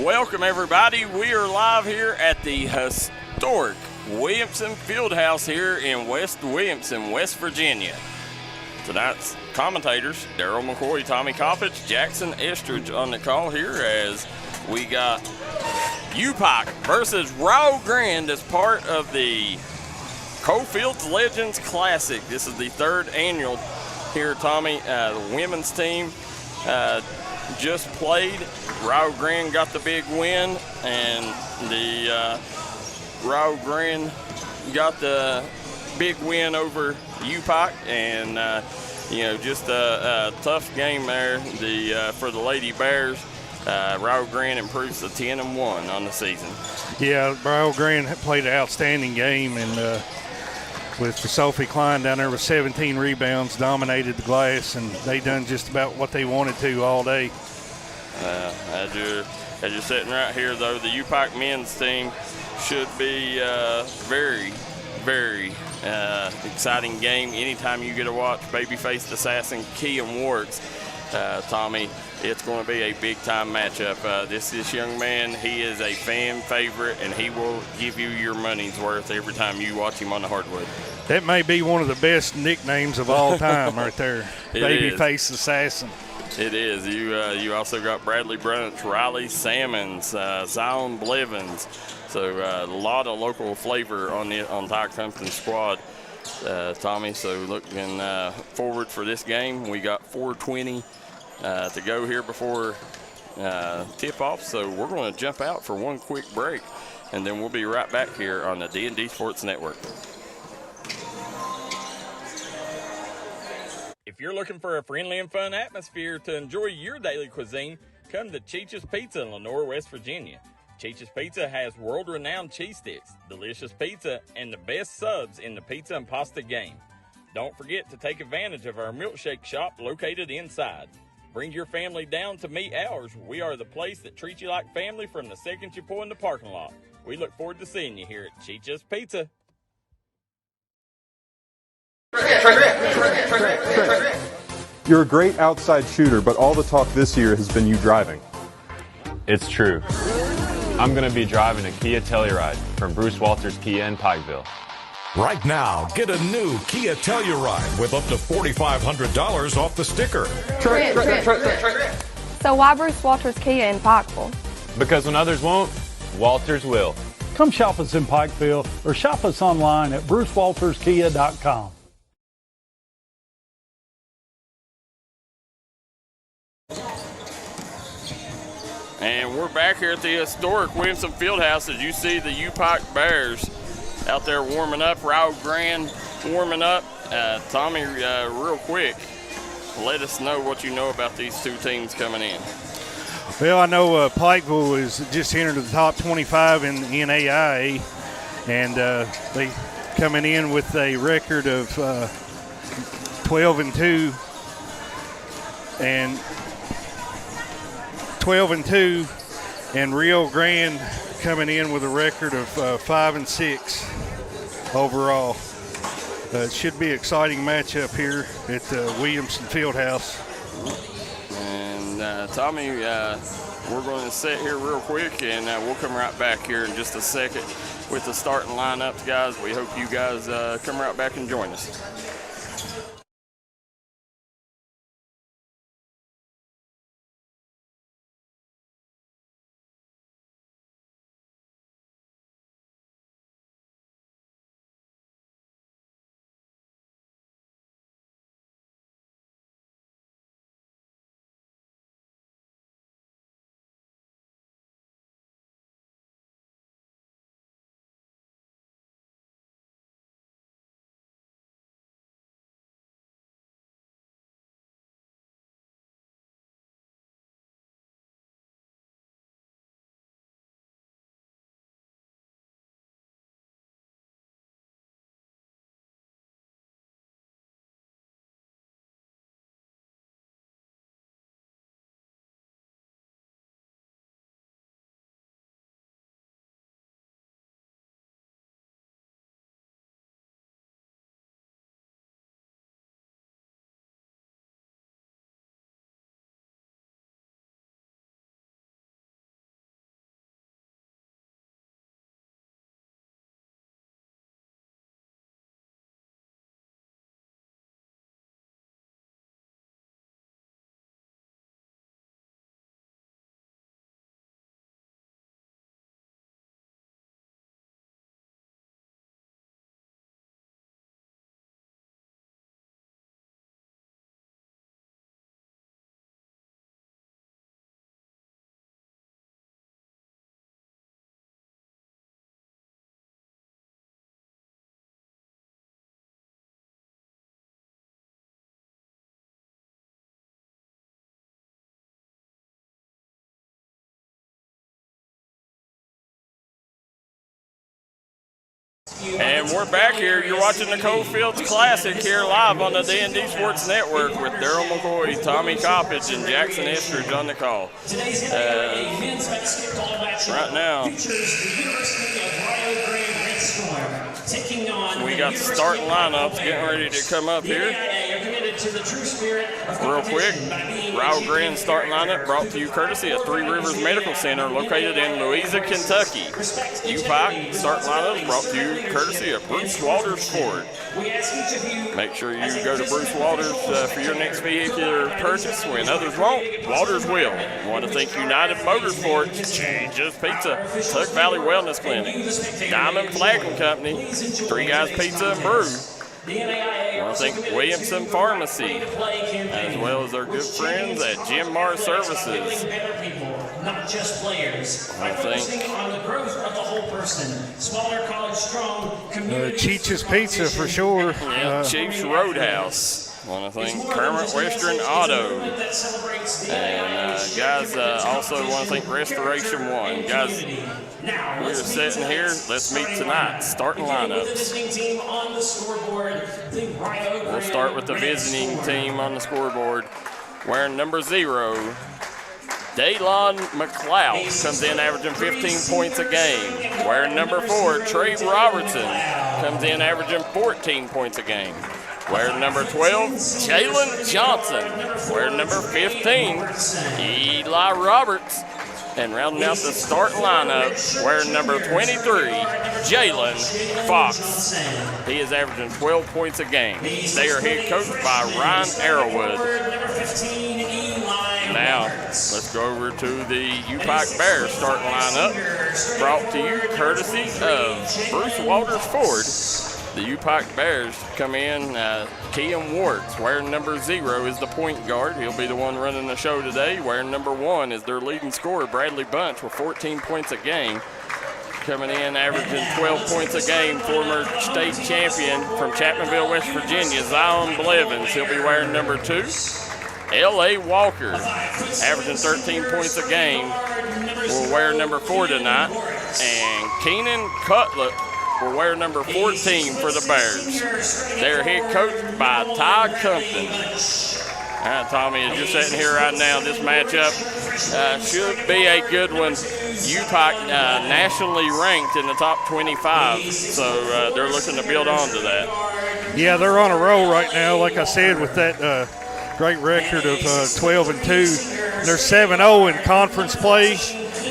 Welcome, everybody. We are live here at the historic Williamson Fieldhouse here in West Williamson, West Virginia. Tonight's commentators, Darryl, McCoy, Tommy Coppage, Jaxon, Estridge on the call here as we got UPIKE versus Rio-Grande as part of the Coalfields Legends Classic. This is the third annual here, Tommy. The women's team just played. Rio-Grande got the big win, and the Rio-Grande got the big win over UPIKE, and just a tough game there. For the Lady Bears, Rio-Grande improves to 10-1 on the season. Yeah, Rio-Grande played an outstanding game, and with Sophie Klein down there with 17 rebounds, dominated the glass, and they done just about what they wanted to all day. As you're sitting right here, though, the UPIKE men's team should be very, very exciting game. Anytime you get to watch baby-faced assassin Kean Warks, Tommy, it's going to be a big-time matchup. This young man, he is a fan favorite, and he will give you your money's worth every time you watch him on the hardwood. That may be one of the best nicknames of all time right there, baby-faced assassin. It is. You also got Bradley Brunch, Riley Salmons, Zion Blevins. So a lot of local flavor on Ty Compton's squad, Tommy. So looking forward for this game. We got 4:20 to go here before tip-off. So we're going to jump out for one quick break, and then we'll be right back here on the D&D Sports Network. If you're looking for a friendly and fun atmosphere to enjoy your daily cuisine, come to Cheech's Pizza in Lenore, West Virginia. Cheech's Pizza has world-renowned cheese sticks, delicious pizza, and the best subs in the pizza and pasta game. Don't forget to take advantage of our milkshake shop located inside. Bring your family down to meet ours. We are the place that treats you like family from the second you pull in the parking lot. We look forward to seeing you here at Cheech's Pizza. You're a great outside shooter, but all the talk this year has been you driving. It's true. I'm going to be driving a Kia Telluride from Bruce Walters Kia in Pikeville. Right now, get a new Kia Telluride with up to $4,500 off the sticker. So why Bruce Walters Kia in Pikeville? Because when others won't, Walters will. Come shop us in Pikeville or shop us online at brucewalterskia.com. And we're back here at the historic Williamson Fieldhouse as you see the UPIKE Bears out there warming up, Rio-Grande warming up. Tommy, real quick, let us know what you know about these two teams coming in. Well, I know Pikeville is just entered the top 25 in the NAIA, and they coming in with a record of 12-2 and Rio-Grande coming in with a record of 5-6 overall. It should be an exciting matchup here at Williamson Fieldhouse. And Tommy, we're going to sit here real quick, and we'll come right back here in just a second with the starting lineups, guys. We hope you guys come right back and join us. And we're back here. You're watching the Coalfields Classic here live on the D&D Sports Network with Darryl McCoy, Tommy Coppage, and Jaxon Estridge on the call. Right now, we got the starting lineups getting ready to come up here. Real quick, Rio-Grande starting lineup brought to you courtesy of Three Rivers Medical Center located in Louisa, Kentucky. UPIKE starting lineup brought to you courtesy of Bruce Walters Ford. Make sure you go to Bruce Walters for your next vehicular purchase. When others won't, Walters will. Want to thank United Motorsports, Changes Pizza, Tuck Valley Wellness Clinic, Diamond Flagging Company, Three Guys Pizza and Brew. I want to thank Williamson Pharmacy, as well as our good friends at Jim Mar Services. I think Cheech's Pizza for sure. Chief's Roadhouse. I want to thank Kermit Western Auto. And guys, also want to thank Restoration One. Guys, we're sitting here. Let's meet tonight. Starting lineups. We'll start with the visiting team on the scoreboard. Wearing number 0, Daylon McLeod comes in averaging 15 points a game. Wearing number 4, Trey Robertson comes in averaging 14 points a game. Wearing number 12, Jalen Johnson. Wearing number 15, Eli Roberts. And rounding out the starting lineup, wearing number 23, Jalen Fox. He is averaging 12 points a game. They are head coached by Ryan Arrowwood. Now, let's go over to the UPIKE Bears starting lineup, brought to you courtesy of Bruce Walters Ford. The UPIKE Bears come in, Kean Warts, wearing number 0 is the point guard. He'll be the one running the show today. Wearing number 1 is their leading scorer, Bradley Bunch, with 14 points a game. Coming in, averaging 12 points a game, former state champion from Chapmanville, West Virginia, Zion Blevins. He'll be wearing number 2. L.A. Walker, averaging 13 points a game, will wear number 4 tonight. And Keenan Cutler will wear number 14 for the Bears. They're head coached by Ty Compton. All right, Tommy, as you're sitting here right now, this matchup should be a good one. UPIKE nationally ranked in the top 25, so they're looking to build on to that. Yeah, they're on a roll right now, like I said, with that great record of 12-2. They're 7-0 in conference play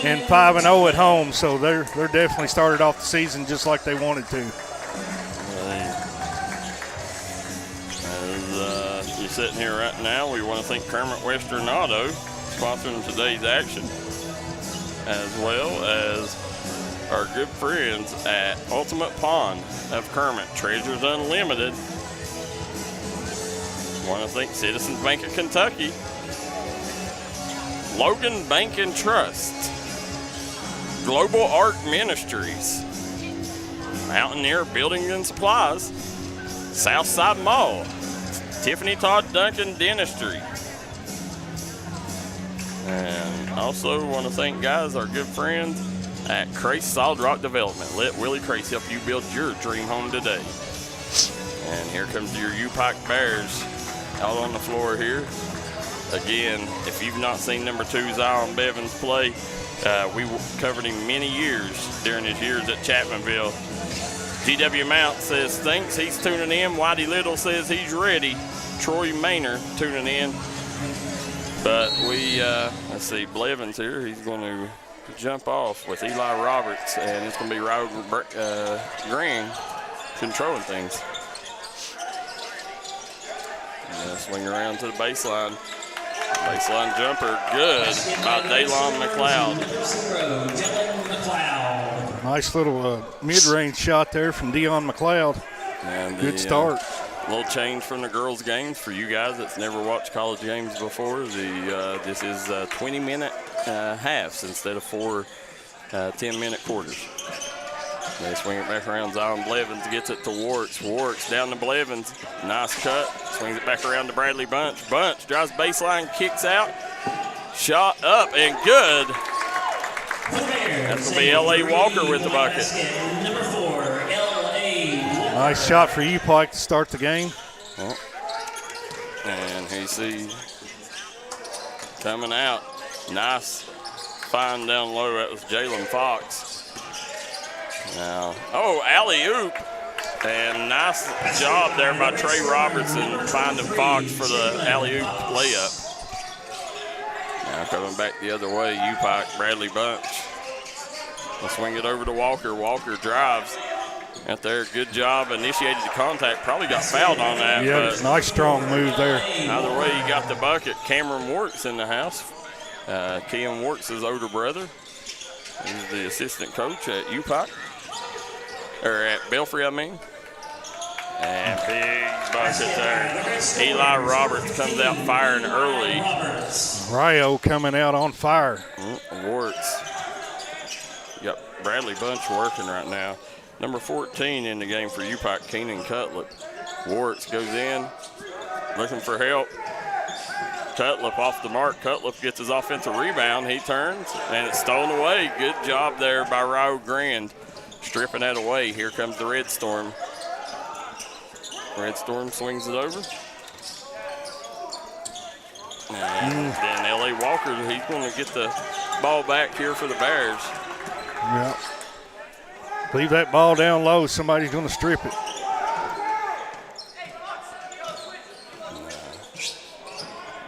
and 5-0 at home, so they're definitely started off the season just like they wanted to. As you're sitting here right now, we want to thank Kermit Western Auto sponsoring today's action, as well as our good friends at Ultimate Pond of Kermit, Treasures Unlimited. Want to thank Citizens Bank of Kentucky, Logan Bank and Trust, Global Arc Ministries, Mountaineer Building and Supplies, Southside Mall, Tiffany Todd Duncan Dentistry. And also want to thank, guys, our good friends at Crace Solid Rock Development. Let Willie Crace help you build your dream home today. And here comes your UPIKE Bears out on the floor here. Again, if you've not seen number 2 Zion Bevins play, we covered him many years during his years at Chapmanville. GW Mount says thanks, he's tuning in. Whitey Little says he's ready. Troy Maynard tuning in. But we, let's see, Blevins here, he's going to jump off with Eli Roberts, and it's going to be Rio-Grande controlling things. Swing around to the baseline. Baseline jumper, good by Daylon McLeod. Nice little mid-range shot there from Dion McLeod. And good start. Little change from the girls' games for you guys that's never watched college games before. This is 20-minute halves instead of 4 10-minute quarters. They swing it back around. Zion Blevins gets it to Warts. Warts down to Blevins. Nice cut. Swings it back around to Bradley Bunch. Bunch drives baseline, kicks out. Shot up and good. That's going to be L.A. Walker with the bucket. Nice shot for UPIKE to start the game. And he sees coming out. Nice find down low. That was Jalen Fox. Now, alley-oop. And nice job there by Trey Robertson finding Fox for the alley-oop layup. Now coming back the other way, UPIKE, Bradley Bunch. We'll swing it over to Walker. Walker drives out there. Good job. Initiated the contact. Probably got fouled on that. Yeah, but nice strong move there. either way, you got the bucket. Cameron Warts in the house. Ken Warts' older brother. He's the assistant coach at UPIKE. Or at Belfry, I mean. And big bucket there. Eli Roberts comes out firing early. Rio coming out on fire. Warts. Got Bradley Bunch working right now. Number 14 in the game for UPIKE, Keenan Cutlip. Warts goes in, looking for help. Cutlip off the mark. Cutlip gets his offensive rebound. He turns, and it's stolen away. Good job there by Rio-Grande, stripping that away. Here comes the Red Storm. Red Storm swings it over. And then L.A. Walker, he's going to get the ball back here for the Bears. Yeah. Leave that ball down low. Somebody's going to strip it.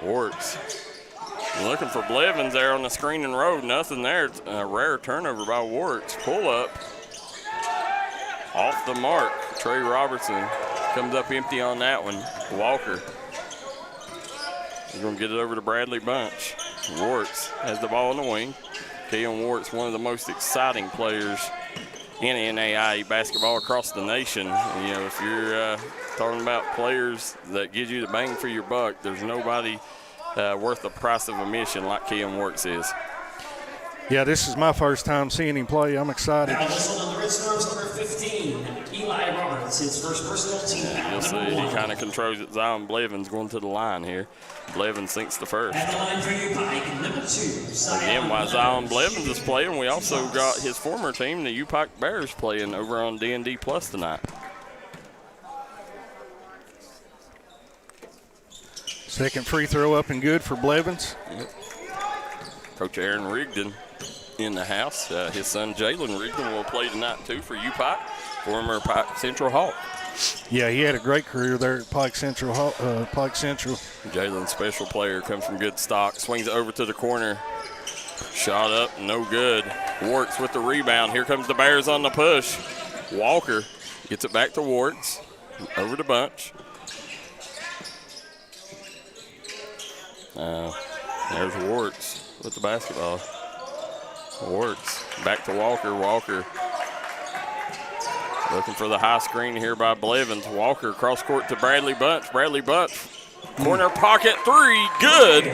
Warts looking for Blevins there on the screen and road. Nothing there. A rare turnover by Warts. Pull up. Off the mark. Trey Robertson comes up empty on that one. Walker. He's going to get it over to Bradley Bunch. Warts has the ball in the wing. Keon Warts, one of the most exciting players in NAIA basketball across the nation. You know, if you're talking about players that give you the bang for your buck, there's nobody worth the price of admission like Keon Warts is. Yeah, this is my first time seeing him play. I'm excited. Now this one on the Red Storms, number 15, Eli Roberts, his first personal team. Yeah, you'll see he kind of controls it. Zion Blevins going to the line here. Blevins sinks the first. At the line for UPIKE, number 2. Again, while Zion Blevins is playing, we also got his former team, the UPIKE Bears, playing over on D&D Plus tonight. Second free throw up and good for Blevins. Yep. Coach Aaron Rigdon in the house. His son Jalen Rigdon will play tonight too for UPIKE, former Pike Central Hawk. Yeah, he had a great career there at Pike Central. Jalen, special player, comes from good stock, swings it over to the corner. Shot up, no good. Warts with the rebound. Here comes the Bears on the push. Walker gets it back to Warts. Over to Bunch. There's Warts with the basketball. Warts back to Walker. Walker looking for the high screen here by Blevins. Walker cross court to Bradley Bunch. Bradley Bunch, corner pocket three, good.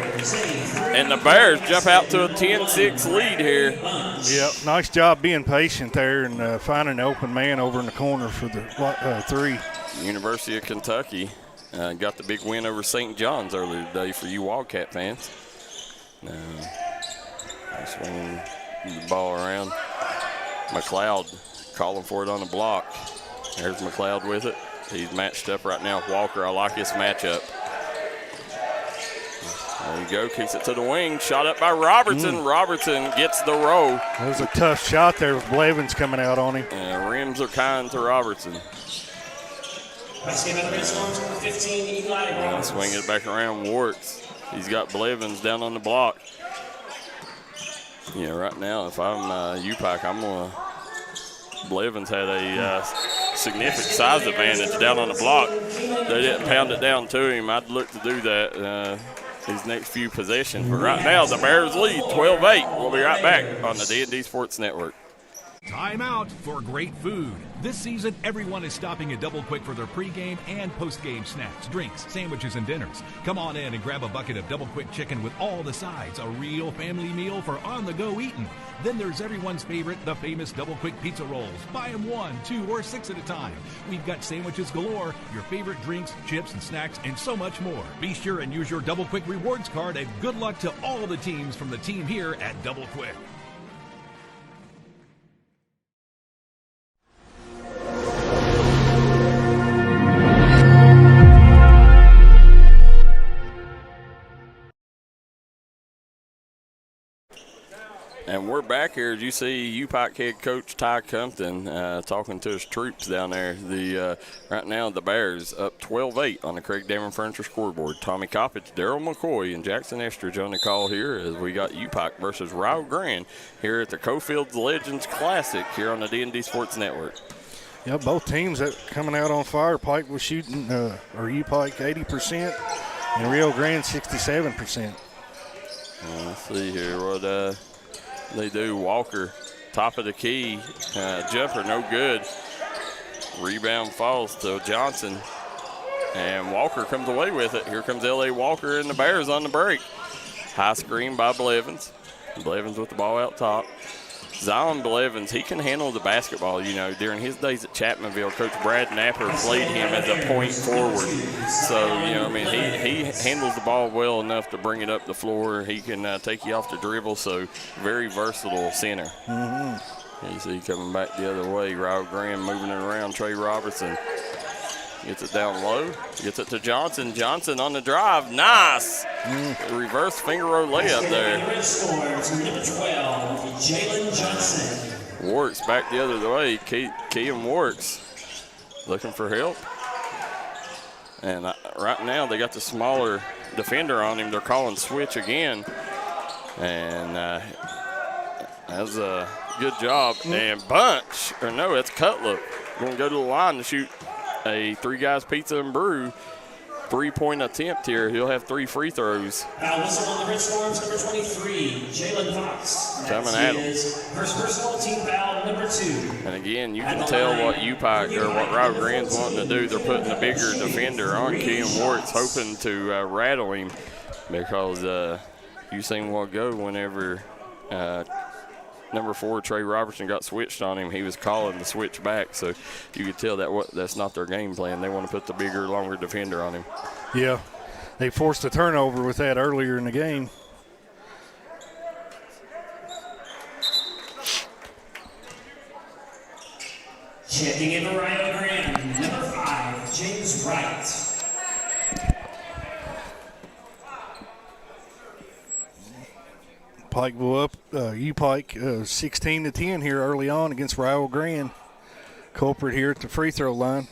And the Bears jump out to a 10-6 lead here. Yep, nice job being patient there and finding an open man over in the corner for the three. University of Kentucky got the big win over St. John's earlier today for you Wildcat fans. Swinging the ball around. McLeod calling for it on the block. There's McLeod with it. He's matched up right now with Walker. I like this matchup. There you go. Kicks it to the wing. Shot up by Robertson. Robertson gets the roll. That was a tough shot there with Blevins coming out on him. And rims are kind to Robertson. Swing it back around Warts. He's got Blevins down on the block. Yeah, right now, if I'm UPIKE, I'm going to – Blevins had a significant size advantage down on the block. They didn't pound it down to him. I'd look to do that these next few possessions. But right now, the Bears lead 12-8. We'll be right back on the D&D Sports Network. Time out for great food. This season, everyone is stopping at Double Quick for their pregame and postgame snacks, drinks, sandwiches, and dinners. Come on in and grab a bucket of Double Quick chicken with all the sides, a real family meal for on-the-go eating. Then there's everyone's favorite, the famous Double Quick pizza rolls. Buy them 1, 2, or 6 at a time. We've got sandwiches galore, your favorite drinks, chips, and snacks, and so much more. Be sure and use your Double Quick rewards card, and good luck to all the teams from the team here at Double Quick. And we're back here, as you see, UPIKE head coach Ty Compton talking to his troops down there. Right now, the Bears up 12-8 on the Craig Damon Furniture scoreboard. Tommy Coppage, Darryl McCoy, and Jaxon Estridge on the call here as we got UPIKE versus Rio-Grande here at the Coalfields Legends Classic here on the D&D Sports Network. Yeah, both teams that coming out on fire. Pike was shooting, or UPIKE 80%, and Rio-Grande 67%. Let's see here what they do. Walker, top of the key, jumper, no good. Rebound falls to Johnson, and Walker comes away with it. Here comes L.A. Walker and the Bears on the break. High screen by Blevins. Blevins with the ball out top. Zion Blevins, he can handle the basketball. You know, during his days at Chapmanville, Coach Brad Napper played him as a point forward. So, you know, I mean, he handles the ball well enough to bring it up the floor. He can take you off the dribble, so very versatile center. You see coming back the other way, Rio-Grande moving it around. Trey Robertson gets it down low, gets it to Johnson. Johnson on the drive, nice. Reverse finger roll layup there. Number 12, Jalen Johnson. Warks back the other way. Keegan Warks looking for help. And right now they got the smaller defender on him. They're calling switch again. And that's a good job. And Bunch, or no, that's Cutler, going to go to the line to shoot a Three Guys Pizza and Brew 3-point attempt here. He'll have 3 free throws. Foul whistle on the Red Storms, number 23, Jalen Fox. Coming at him. First personal, team foul, number 2. And again, you can tell what UPIKE or what Rio-Grande's wanting to do. They're putting a bigger defender on Keegan Warts, hoping to rattle him, because you seen what go whenever number 4, Trey Robertson, got switched on him. He was calling the switch back, so you could tell that's not their game plan. They want to put the bigger, longer defender on him. Yeah, they forced a turnover with that earlier in the game. Checking in for Rio-Grande, number 5, James Wright. Pikeville up, UPIKE 16-10 here early on against Rio-Grande. Culprit here at the free throw line.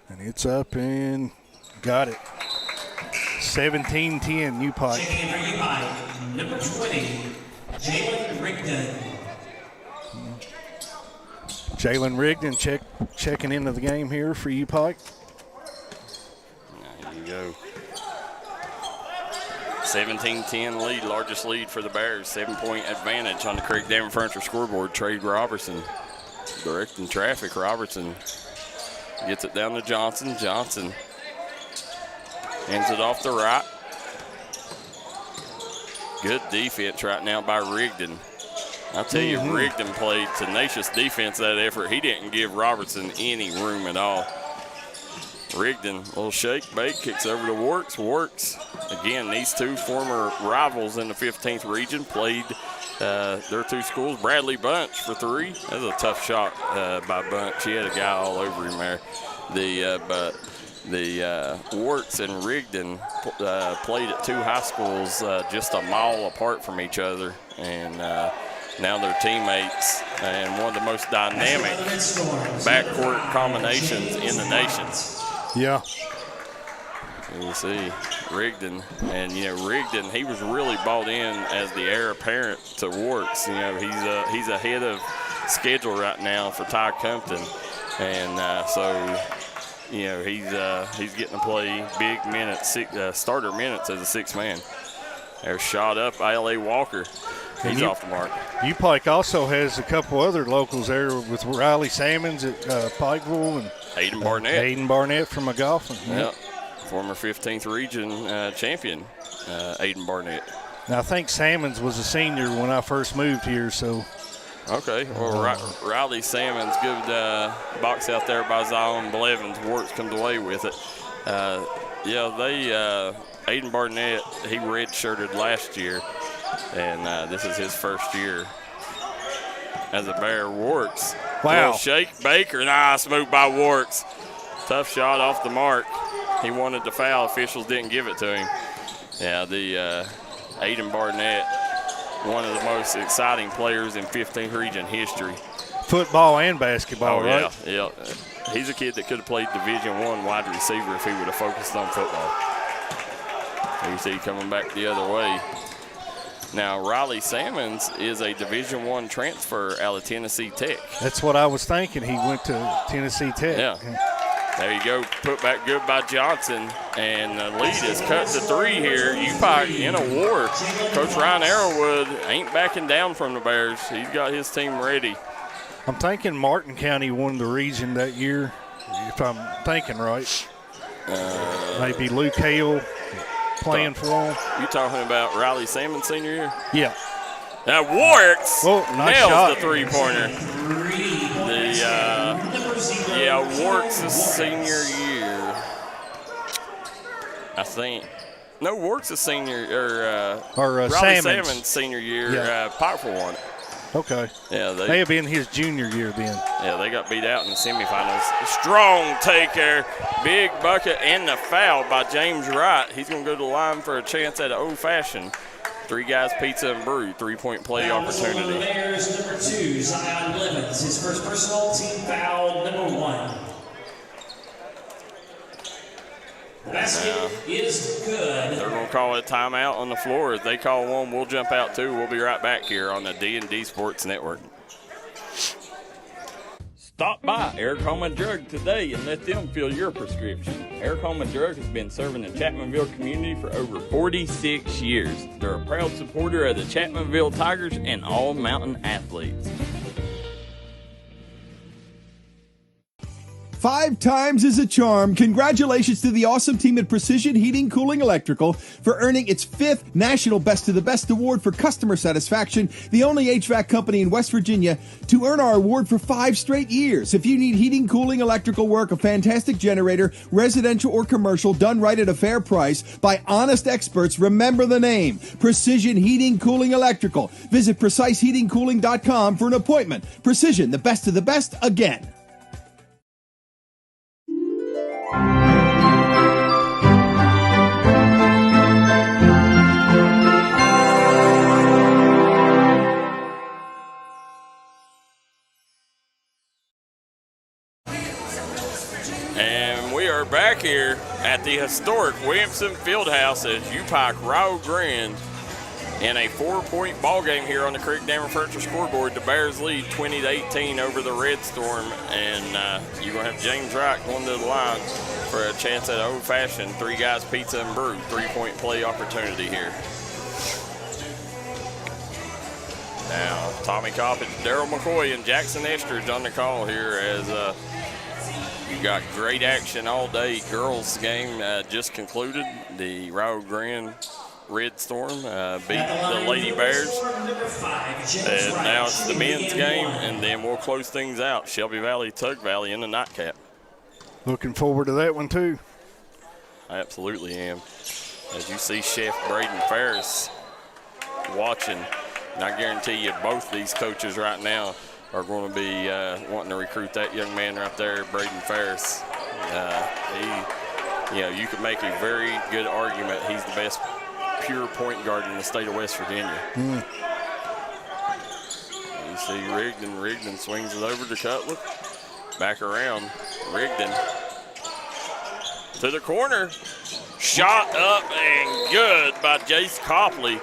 And it's up and got it. 17-10 UPIKE. Checking in for UPIKE, number 20, Jalen Rigdon. Jalen Rigdon checking into the game here for UPIKE. There you go. 17-10 lead, largest lead for the Bears. 7-point advantage on the Craig Damon Furniture scoreboard. Trey Robertson directing traffic. Robertson gets it down to Johnson. Johnson hands it off the right. Good defense right now by Rigdon. I'll tell you, Rigdon played tenacious defense that effort. He didn't give Robertson any room at all. Rigdon, little shake, bake, kicks over to Warks. Warks, again, these two former rivals in the 15th region played their 2 schools. Bradley Bunch for 3. That was a tough shot by Bunch. He had a guy all over him there. But the Warts and Rigdon played at 2 high schools just a mile apart from each other. And now they're teammates and one of the most dynamic backcourt combinations in the nation. Yeah. You see Rigdon, and Rigdon, he was really bought in as the heir apparent to Warts. He's ahead of schedule right now for Ty Compton, and so he's getting to play big minutes, starter minutes as a 6th man. There's shot up by L.A. Walker. He's off the mark. UPIKE also has a couple other locals there with Riley Salmons at Pikeville and Hayden Barnett. Hayden Barnett from McGoffin. Yep. Former 15th region champion, Hayden Barnett. Now, I think Salmons was a senior when I first moved here, so. Okay. Well, Riley Salmons, good box out there by Zion Blevins. Warts comes away with it. Hayden Barnett, he redshirted last year, and this is his first year as a Bear. Warts. Wow. Shake Baker. Nice move by Warts. Tough shot off the mark. He wanted the foul. Officials didn't give it to him. Yeah, Aiden Barnett, one of the most exciting players in 15th region history. Football and basketball, right? Yeah. He's a kid that could have played Division I wide receiver if he would have focused on football. You see coming back the other way. Now, Riley Salmons is a Division I transfer out of Tennessee Tech. That's what I was thinking. He went to Tennessee Tech. Yeah. There you go. Put back good by Johnson. And the lead is cut to 3 here. UPIKE in a war. Coach Ryan Arrowwood ain't backing down from the Bears. He's got his team ready. I'm thinking Martin County won the region that year, if I'm thinking right. Maybe Luke Hale playing for him. You talking about Riley Salmons senior year? Yeah. Now Warwick's nice nails shot. the three-pointer. Warwick's senior year. I think. No, Warwick's a senior, Riley Salmons senior year. Yeah. Pikeville won it. Okay. Yeah, may have been his junior year then. Yeah, they got beat out in the semifinals. Strong take there. Big bucket and the foul by James Wright. He's going to go to the line for a chance at an old-fashioned. 3 Guys Pizza and Brew, 3-point play opportunity. The Bears, number 2, Zion Lemons, his first personal team foul, number 1. The basket is good. They're going to call a timeout on the floor. If they call one, we'll jump out too. We'll be right back here on the D&D Sports Network. Stop by Eric Homa Drug today and let them fill your prescription. Eric Homa Drug has been serving the Chapmanville community for over 46 years. They're a proud supporter of the Chapmanville Tigers and all mountain athletes. 5 times is a charm. Congratulations to the awesome team at Precision Heating, Cooling, Electrical for earning its 5th National Best of the Best Award for customer satisfaction, the only HVAC company in West Virginia to earn our award for 5 straight years. If you need heating, cooling, electrical work, a fantastic generator, residential or commercial, done right at a fair price by honest experts, remember the name, Precision Heating, Cooling, Electrical. Visit PreciseHeatingCooling.com for an appointment. Precision, the best of the best, again. And we are back here at the historic Williamson Fieldhouse as UPIKE Rio-Grande in a 4-point ball game here on the Creek Dam Furniture scoreboard. The Bears lead 20-18 over the Red Storm, and you're going to have James Wright going to the line for a chance at old-fashioned 3 Guys Pizza and Brew 3-point play opportunity here. Now, Tommy Coppage, Darryl McCoy, and Jaxon Estridge on the call here as you got great action all day. Girls game just concluded. The Rio-Grande Red Storm beat the Lady Bears. And now it's the men's game, and then we'll close things out. Shelby Valley, Tug Valley in the nightcap. Looking forward to that one too. I absolutely am. As you see Chef Braden Ferris watching, and I guarantee you both these coaches right now are going to be wanting to recruit that young man right there, Braden Ferris. You could make a very good argument he's the best pure point guard in the state of West Virginia. You see Rigdon. Rigdon swings it over to Cutler. Back around. Rigdon to the corner. Shot up and good by Jace Copley.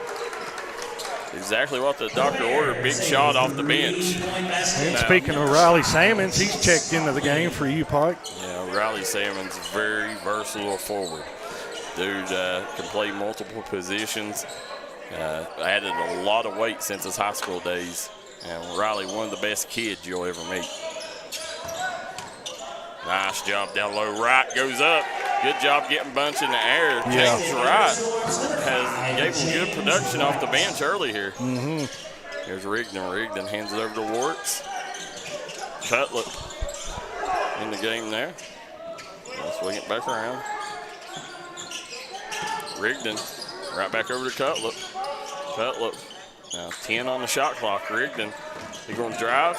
Exactly what the doctor ordered. Big shot off the bench. And speaking of Riley Salmons, he's checked into the game for UPIKE. Yeah, Riley Salmons, very versatile forward. Dude can play multiple positions. Added a lot of weight since his high school days. And Riley, one of the best kids you'll ever meet. Nice job down low. Wright goes up. Good job getting Bunch in the air. Yeah. James Wright gave him good production off the bench early here. Here's Rigdon. Rigdon hands it over to Warts. Cutlet in the game there. Let's swing it back around. Rigdon right back over to Cutlet. Cutlet now 10 on the shot clock. Rigdon, he's going to drive.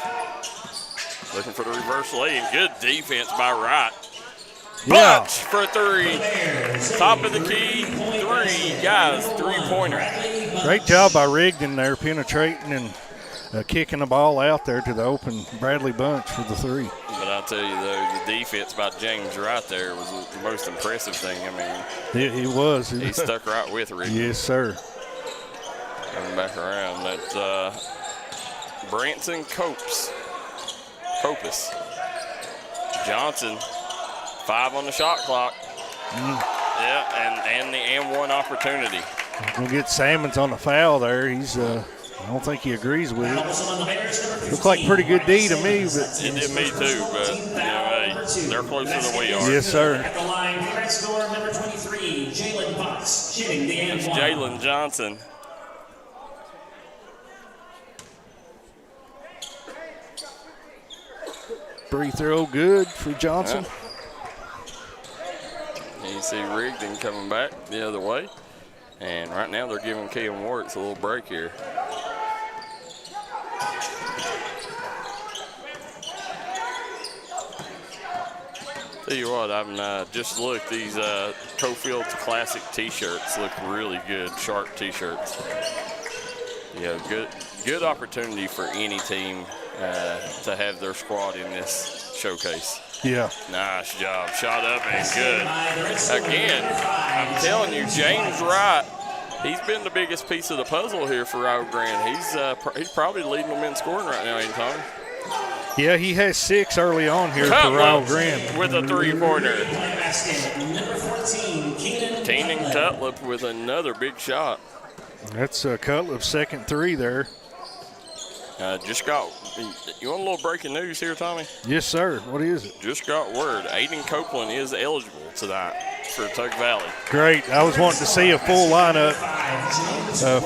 Looking for the reverse lay, and good defense by Wright. Bunch for 3. Top of the key, 3 guys, 3-pointer. Great job by Rigdon there, penetrating and kicking the ball out there to the open Bradley bunch for the 3. But I'll tell you, though, the defense by James right there was the most impressive thing. I mean, he was. He stuck right with Rigdon. Yes, sir. Coming back around, that's Branson Copus. Johnson, 5 on the shot clock. Yeah, and the and 1 opportunity. We'll get Salmons on the foul there. He's I don't think he agrees with it. Looks like pretty good D to me, but it did me too. But you know, hey, they're closer than we are. Yes, sir. At the line, direct score number 23, Jalen Bucks, shooting the and 1. Jalen Johnson. Free throw good for Johnson. Yeah. You see Rigdon coming back the other way. And right now they're giving Keon Warts a little break here. Tell you what, I've just looked. These Coalfields Classic T-shirts look really good, sharp T-shirts. Yeah, good opportunity for any team to have their squad in this showcase. Yeah. Nice job. Shot up and good. Again, I'm telling you, James Wright, he's been the biggest piece of the puzzle here for Rio-Grande. He's probably leading them in scoring right now, ain't Tom? Yeah, he has 6 early on here for Rio-Grande. With a 3-pointer. Keenan Cutlip with another big shot. That's Cutlip's second 3 there. You want a little breaking news here, Tommy? Yes, sir. What is it? Just got word. Aiden Copeland is eligible tonight for Tug Valley. Great. I was wanting to see a full lineup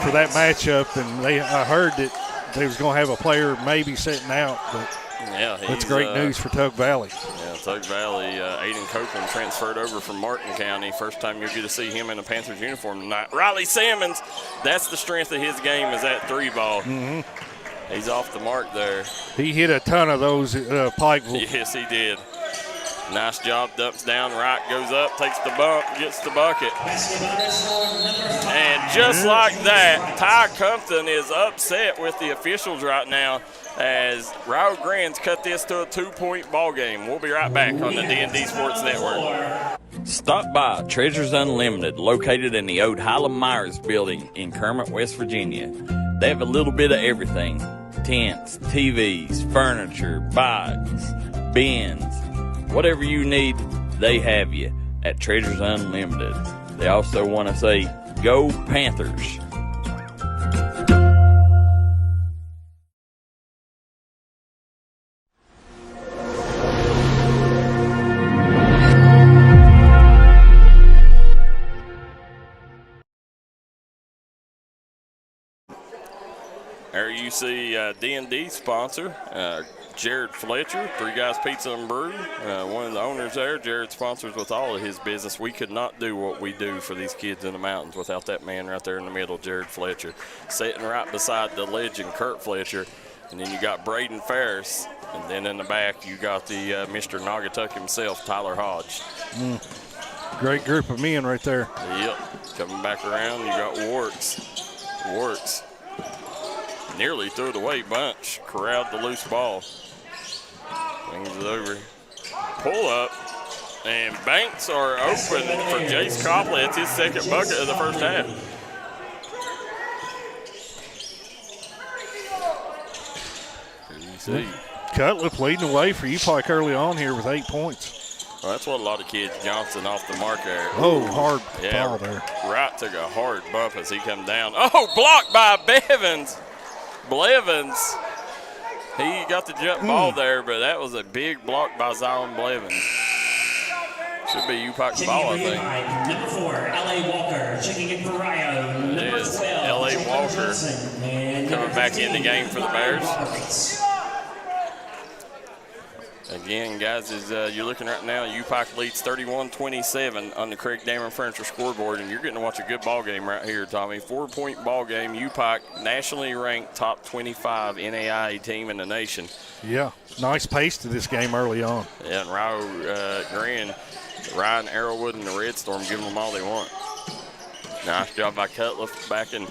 for that matchup, and I heard that they was going to have a player maybe sitting out, but yeah, that's great news for Tug Valley. Yeah, Tug Valley, Aiden Copeland transferred over from Martin County. First time you'll get to see him in a Panthers uniform tonight. Riley Salmons, that's the strength of his game, is that 3 ball. Mm-hmm. He's off the mark there. He hit a ton of those at Pikeville. Yes, he did. Nice job, dumps down, right, goes up, takes the bump, gets the bucket. And just like that, Ty Compton is upset with the officials right now as Rio-Grande's cut this to a 2-point ball game. We'll be right back on the D&D Sports Network. Stop by Treasures Unlimited, located in the old Highland Myers building in Kermit, West Virginia. They have a little bit of everything: tents, TVs, furniture, bikes, bins. Whatever you need, they have you at Treasures Unlimited. They also want to say, go Panthers. There you see D&D sponsor, Jared Fletcher, 3 Guys Pizza and Brew, one of the owners there. Jared sponsors with all of his business. We could not do what we do for these kids in the mountains without that man right there in the middle, Jared Fletcher, sitting right beside the legend Kurt Fletcher. And then you got Braden Ferris, and then in the back you got the Mr. Naugatuck himself, Tyler Hodge. Great group of men right there. Yep. Coming back around, you got Warts. Nearly threw it away bunch. Corralled the loose ball. Swings it over. Pull up. And banks are open for Jace Copley. It's his second bucket of the first half. Here you see. Cutlip leading the way for UPIKE early on here with 8 points. Well, that's what a lot of kids. Johnson off the mark there. Oh, hard foul there. Wright took a hard bump as he come down. Oh, blocked by Blevins. He got the jump ball there, but that was a big block by Zion Blevins. Should be UPIKE's ball, I think. Number 4, L.A. Walker, checking in for Rio. Number 12, L.A. Walker coming back in the game for the Bears. Again, guys, as you're looking right now, UPIKE leads 31-27 on the Craig Dameron Furniture scoreboard, and you're getting to watch a good ball game right here, Tommy. 4-point ball game. UPIKE, nationally ranked top 25 NAIA team in the nation. Yeah, nice pace to this game early on. Yeah, and Rio-Grande, Ryan Arrowwood, and the Red Storm giving them all they want. Nice job by Cutliff backing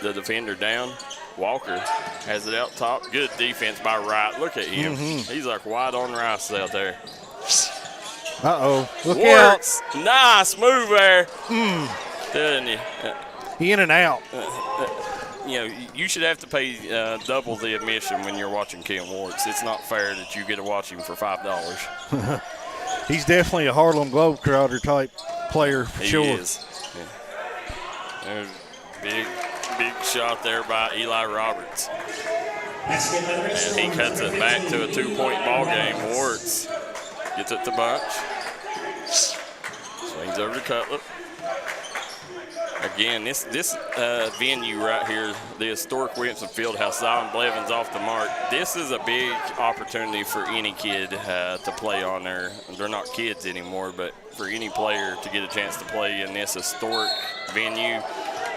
the defender down. Walker has it out top. Good defense by Wright. Look at him. He's like white on rice out there. Uh-oh. Look Works. out. Nice move there. Doesn't you? In and out. You should have to pay double the admission when you're watching Ken Warts. It's not fair that you get to watch him for $5. He's definitely a Harlem Globetrotter type player for sure. He is. Yeah. Big shot there by Eli Roberts. And he cuts it back to a 2-point ball game. Warts gets it to Bunch. Swings over to Cutler. Again, this venue right here, the historic Williamson Fieldhouse, Zion Blevins off the mark. This is a big opportunity for any kid to play on there. They're not kids anymore, but for any player to get a chance to play in this historic venue,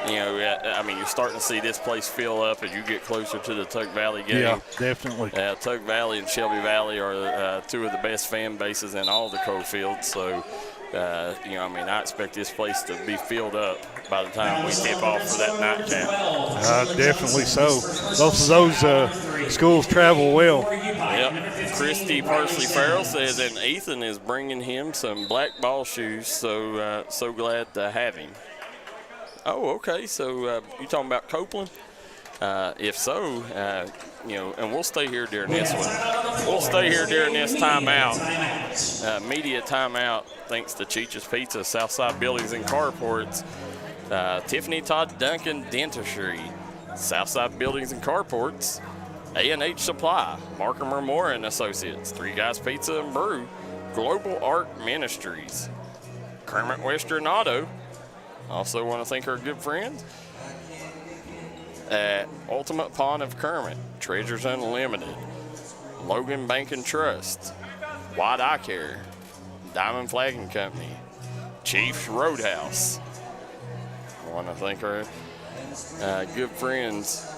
you're starting to see this place fill up as you get closer to the Tug Valley game. Yeah, definitely. Tug Valley and Shelby Valley are two of the best fan bases in all the Coalfields. So, I expect this place to be filled up by the time we tip off for that nightcap. Definitely so. Both of those schools travel well. Yep. Christy Parsley Farrell says, and Ethan is bringing him some black ball shoes, so glad to have him. Oh, okay. So you talking about Copeland? If so, and we'll stay here during this one. We'll stay here during this timeout, media timeout, thanks to Cheech's Pizza, Southside Buildings and Carports, Tiffany Todd Duncan Dentistry, Southside Buildings and Carports, A&H Supply, Markham Moore and Associates, Three Guys Pizza and Brew, Global Art Ministries, Kermit Western Auto. Also want to thank our good friends at Ultimate Pawn of Kermit, Treasures Unlimited, Logan Bank and Trust, White Eye Care, Diamond Flagging Company, Chiefs Roadhouse. I want to thank our good friends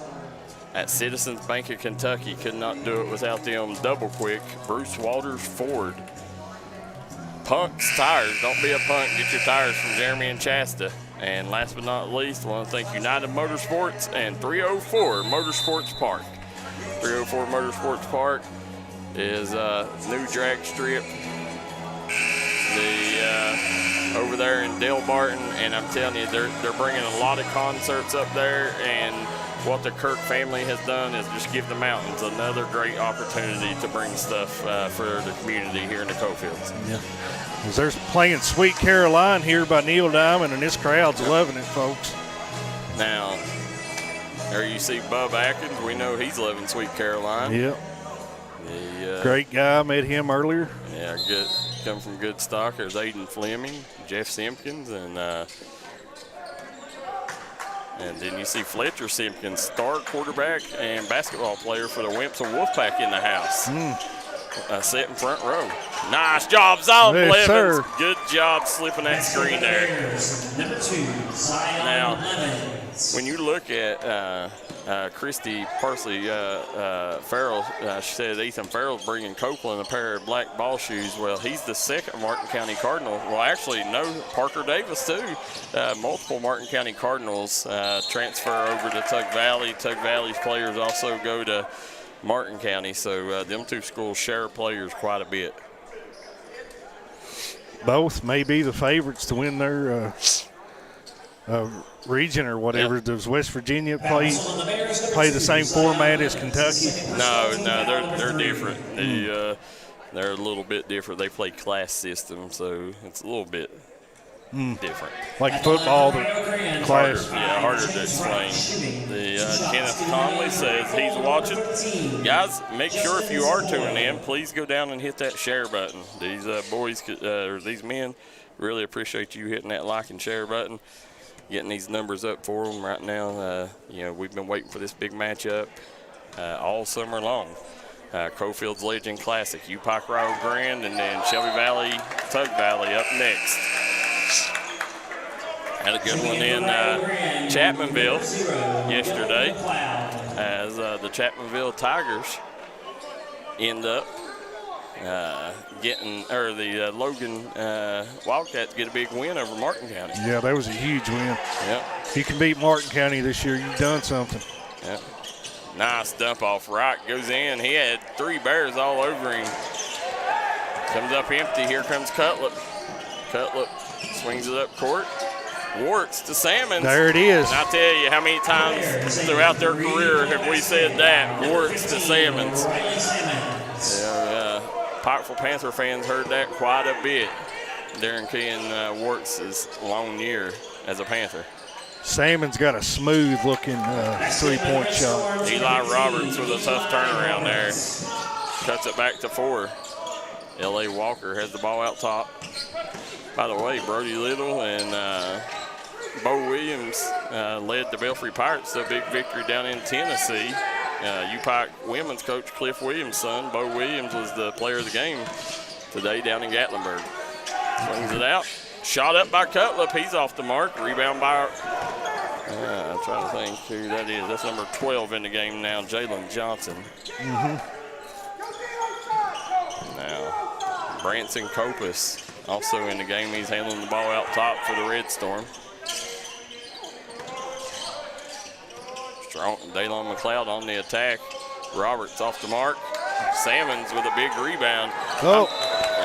at Citizens Bank of Kentucky. Could not do it without them. Double Quick, Bruce Walters Ford, Punk's Tires. Don't be a punk. Get your tires from Jeremy and Shasta. And last but not least, I want to thank United Motorsports and 304 Motorsports Park. 304 Motorsports Park is a new drag strip over there in Del Barton, and I'm telling you, they're bringing a lot of concerts up there, and what the Kirk family has done is just give the mountains another great opportunity to bring stuff for the community here in the Coalfields. Yeah. They're playing Sweet Caroline here by Neil Diamond, and this crowd's loving it, folks. Now, there you see Bub Atkins. We know he's loving Sweet Caroline. Yep. Great guy. Met him earlier. Yeah, good. Come from good stock. There's Aiden Fleming, Jeff Simpkins, and then you see Fletcher Simpkins, star quarterback and basketball player for the Wimpson Wolfpack in the house. Set in front row. Nice job, Zion Blevins. Sir. Good job slipping that screen there. Now, when you look at Christy Parsley Farrell, she said Ethan Farrell's bringing Copeland a pair of black ball shoes. Well, he's the second Martin County Cardinal. Well, actually, no, Parker Davis, too. Multiple Martin County Cardinals transfer over to Tug Valley. Tug Valley's players also go to Martin County, so them two schools share players quite a bit. Both may be the favorites to win their region or whatever. Yep. Does West Virginia play the same format as Kentucky? No, they're different. They're a little bit different. They play class system, so it's a little bit different. Like football, the class. Harder to explain. Kenneth Conley says he's watching. Guys, make sure if you are tuning in, please go down and hit that share button. These boys, or these men, really appreciate you hitting that like and share button, getting these numbers up for them right now. We've been waiting for this big matchup all summer long. Coalfields Legend Classic, UPIKE Rio-Grande, and then Shelby Valley, Tug Valley up next. Had a good one in Chapmanville yesterday as the Chapmanville Tigers end up the Logan Wildcats get a big win over Martin County. Yeah, that was a huge win. Yep. If you can beat Martin County this year, you've done something. Yep. Nice dump off. Wright goes in. He had 3 Bears all over him. Comes up empty. Here comes Cutlip. Cutlip swings it up court. Warts to Salmons. There it is. And I tell you, how many times throughout their career have we said that? Warts to Salmons. Yeah, Pikeville Panther fans heard that quite a bit during Ken Warts' long year as a Panther. Salmon's got a smooth-looking three-point shot. Eli Roberts with a tough turnaround there. Cuts it back to 4. L.A. Walker has the ball out top. By the way, Brody Little and Bo Williams led the Belfry Pirates to a big victory down in Tennessee. UPIKE women's coach Cliff Williams' son, Bo Williams, was the player of the game today down in Gatlinburg. Swings it out. Shot up by Cutlip. He's off the mark. Rebound by, I'm trying to think who that is. That's number 12 in the game now, Jalen Johnson. Now, Branson Copus also in the game. He's handling the ball out top for the Red Storm. Strong, Daylon McLeod on the attack. Roberts off the mark. Salmons with a big rebound. Oh.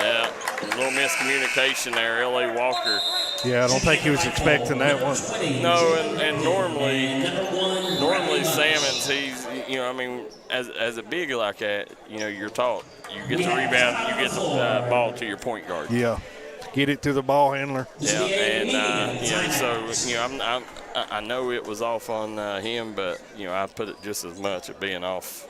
Yeah, a little miscommunication there, L.A. Walker. Yeah, I don't think he was expecting that one. No, and normally Salmons, he's, as a big like that, you're taught. You get the rebound, you get the ball to your point guard. Yeah, get it to the ball handler. Yeah, and I know it was off on him, but I put it just as much at being off,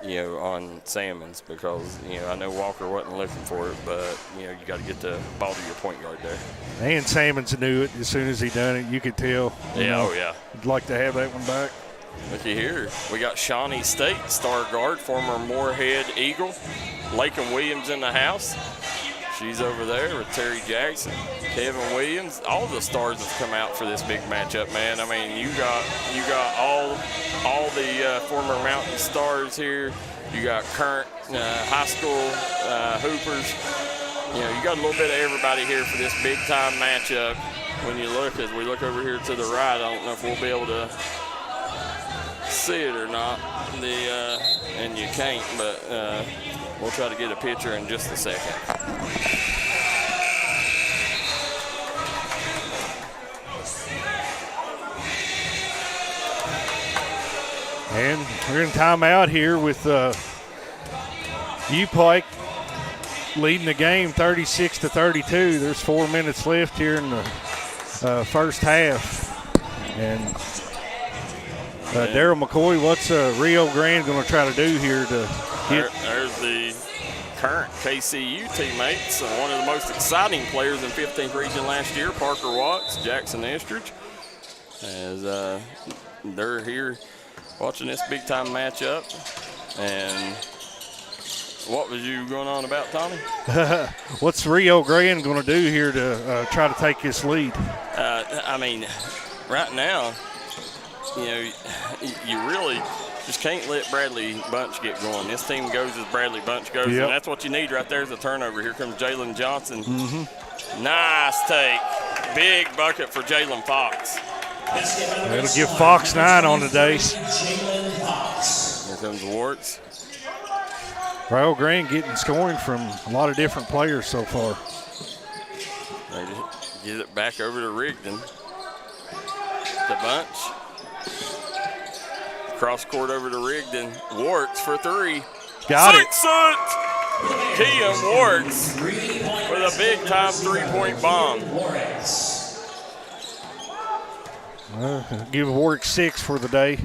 on Salmons, because I know Walker wasn't looking for it, but you got to get the ball to your point guard there. And Salmons knew it as soon as he done it. You could tell. Oh yeah. I'd like to have that one back. Looky here, we got Shawnee State star guard, former Moorhead Eagle, Lakin Williams in the house. She's over there with Terry Jaxon, Kevin Williams. All the stars have come out for this big matchup, man. I mean, you got all the former Mountain stars here. You got current high school hoopers. You got a little bit of everybody here for this big time matchup. When you look, as we look over here to the right, I don't know if we'll be able to see it or not. And you can't, but we'll try to get a picture in just a second. And we're in timeout here with UPIKE leading the game 36-32. There's 4 minutes left here in the first half. And Darryl McCoy, what's Rio-Grande going to try to do here to get? There's the current KCU teammates, one of the most exciting players in 15th region last year, Parker Watts, Jaxon Estridge, as they're here watching this big time matchup. And what was you going on about, Tommy? What's Rio-Grande going to do here to try to take this lead? Right now, you really just can't let Bradley Bunch get going. This team goes as Bradley Bunch goes, and that's what you need right there is a turnover. Here comes Jalen Johnson. Nice take. Big bucket for Jalen Fox. That'll give Fox 9 on the day. Here comes Warts. Rio-Grande getting scoring from a lot of different players so far. They get it back over to Rigdon. The Bunch. Cross court over to Rigdon. Warts for 3. Got it. Keem Warts with a big time 3-point bomb. Give Warwick 6 for the day.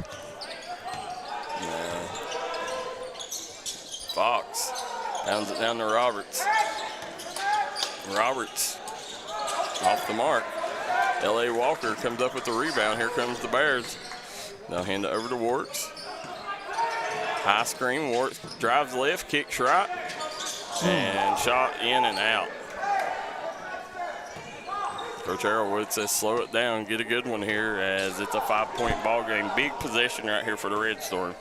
Fox pounds it down to Roberts. Roberts off the mark. L.A. Walker comes up with the rebound. Here comes the Bears. They'll hand it over to Warts. High screen. Warts drives left, kicks right, and shot in and out. Coach Arrowwood says slow it down, get a good one here as it's a 5-point ball game. Big possession right here for the Red Storm.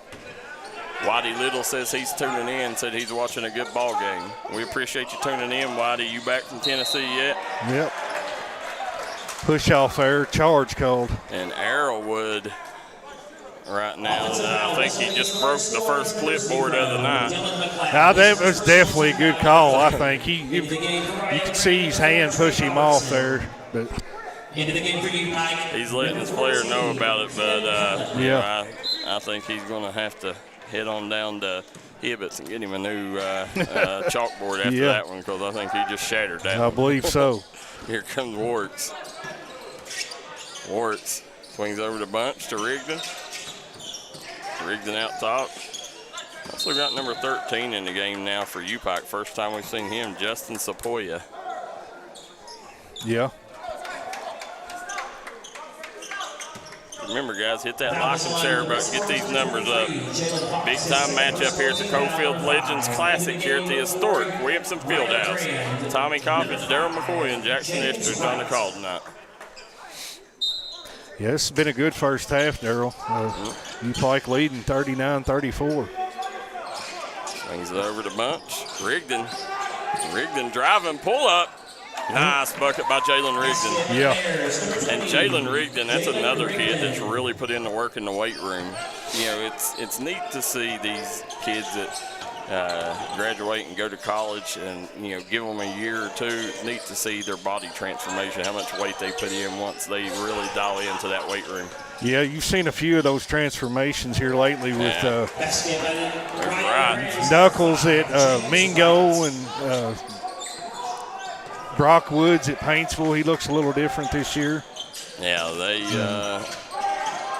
Whitey Little says he's tuning in, said he's watching a good ball game. We appreciate you tuning in, Whitey. You back from Tennessee yet? Yep. Push off there, charge called. And Arrowwood right now, I think he just broke the first clipboard of the night. Now, that was definitely a good call, I think. You can see his hand push him off there. But he's letting his player know about it, but yeah. I think he's going to have to head on down to Hibbett's and get him a new chalkboard after that one, because I think he just shattered that I believe so. Here comes Warts. Warts swings over the bunch to Rigdon. Rigdon out top. Also got number 13 in the game now for UPIKE. First time we've seen him, Justin Sapoya. Yeah. Remember, guys, hit that like and share button. Get these numbers up. Big time matchup here at the Coalfields Legends Classic here at the historic Williamson Fieldhouse. Tommy Coppage, Darryl McCoy, and Jaxon Estridge on the call tonight. Yeah, this has been a good first half, Darryl. UPIKE leading 39-34. Swings it over the bunch. Rigdon driving, pull up. Nice bucket by Jalen Rigdon. Yeah. And Jalen Rigdon, that's another kid that's really put in the work in the weight room. You know, it's neat to see these kids that graduate and go to college and, you know, give them a year or two. It's neat to see their body transformation, how much weight they put in once they really dial into that weight room. Yeah, you've seen a few of those transformations here lately with Knuckles at Mingo and Brock Woods at Paintsville. He looks a little different this year. Yeah, they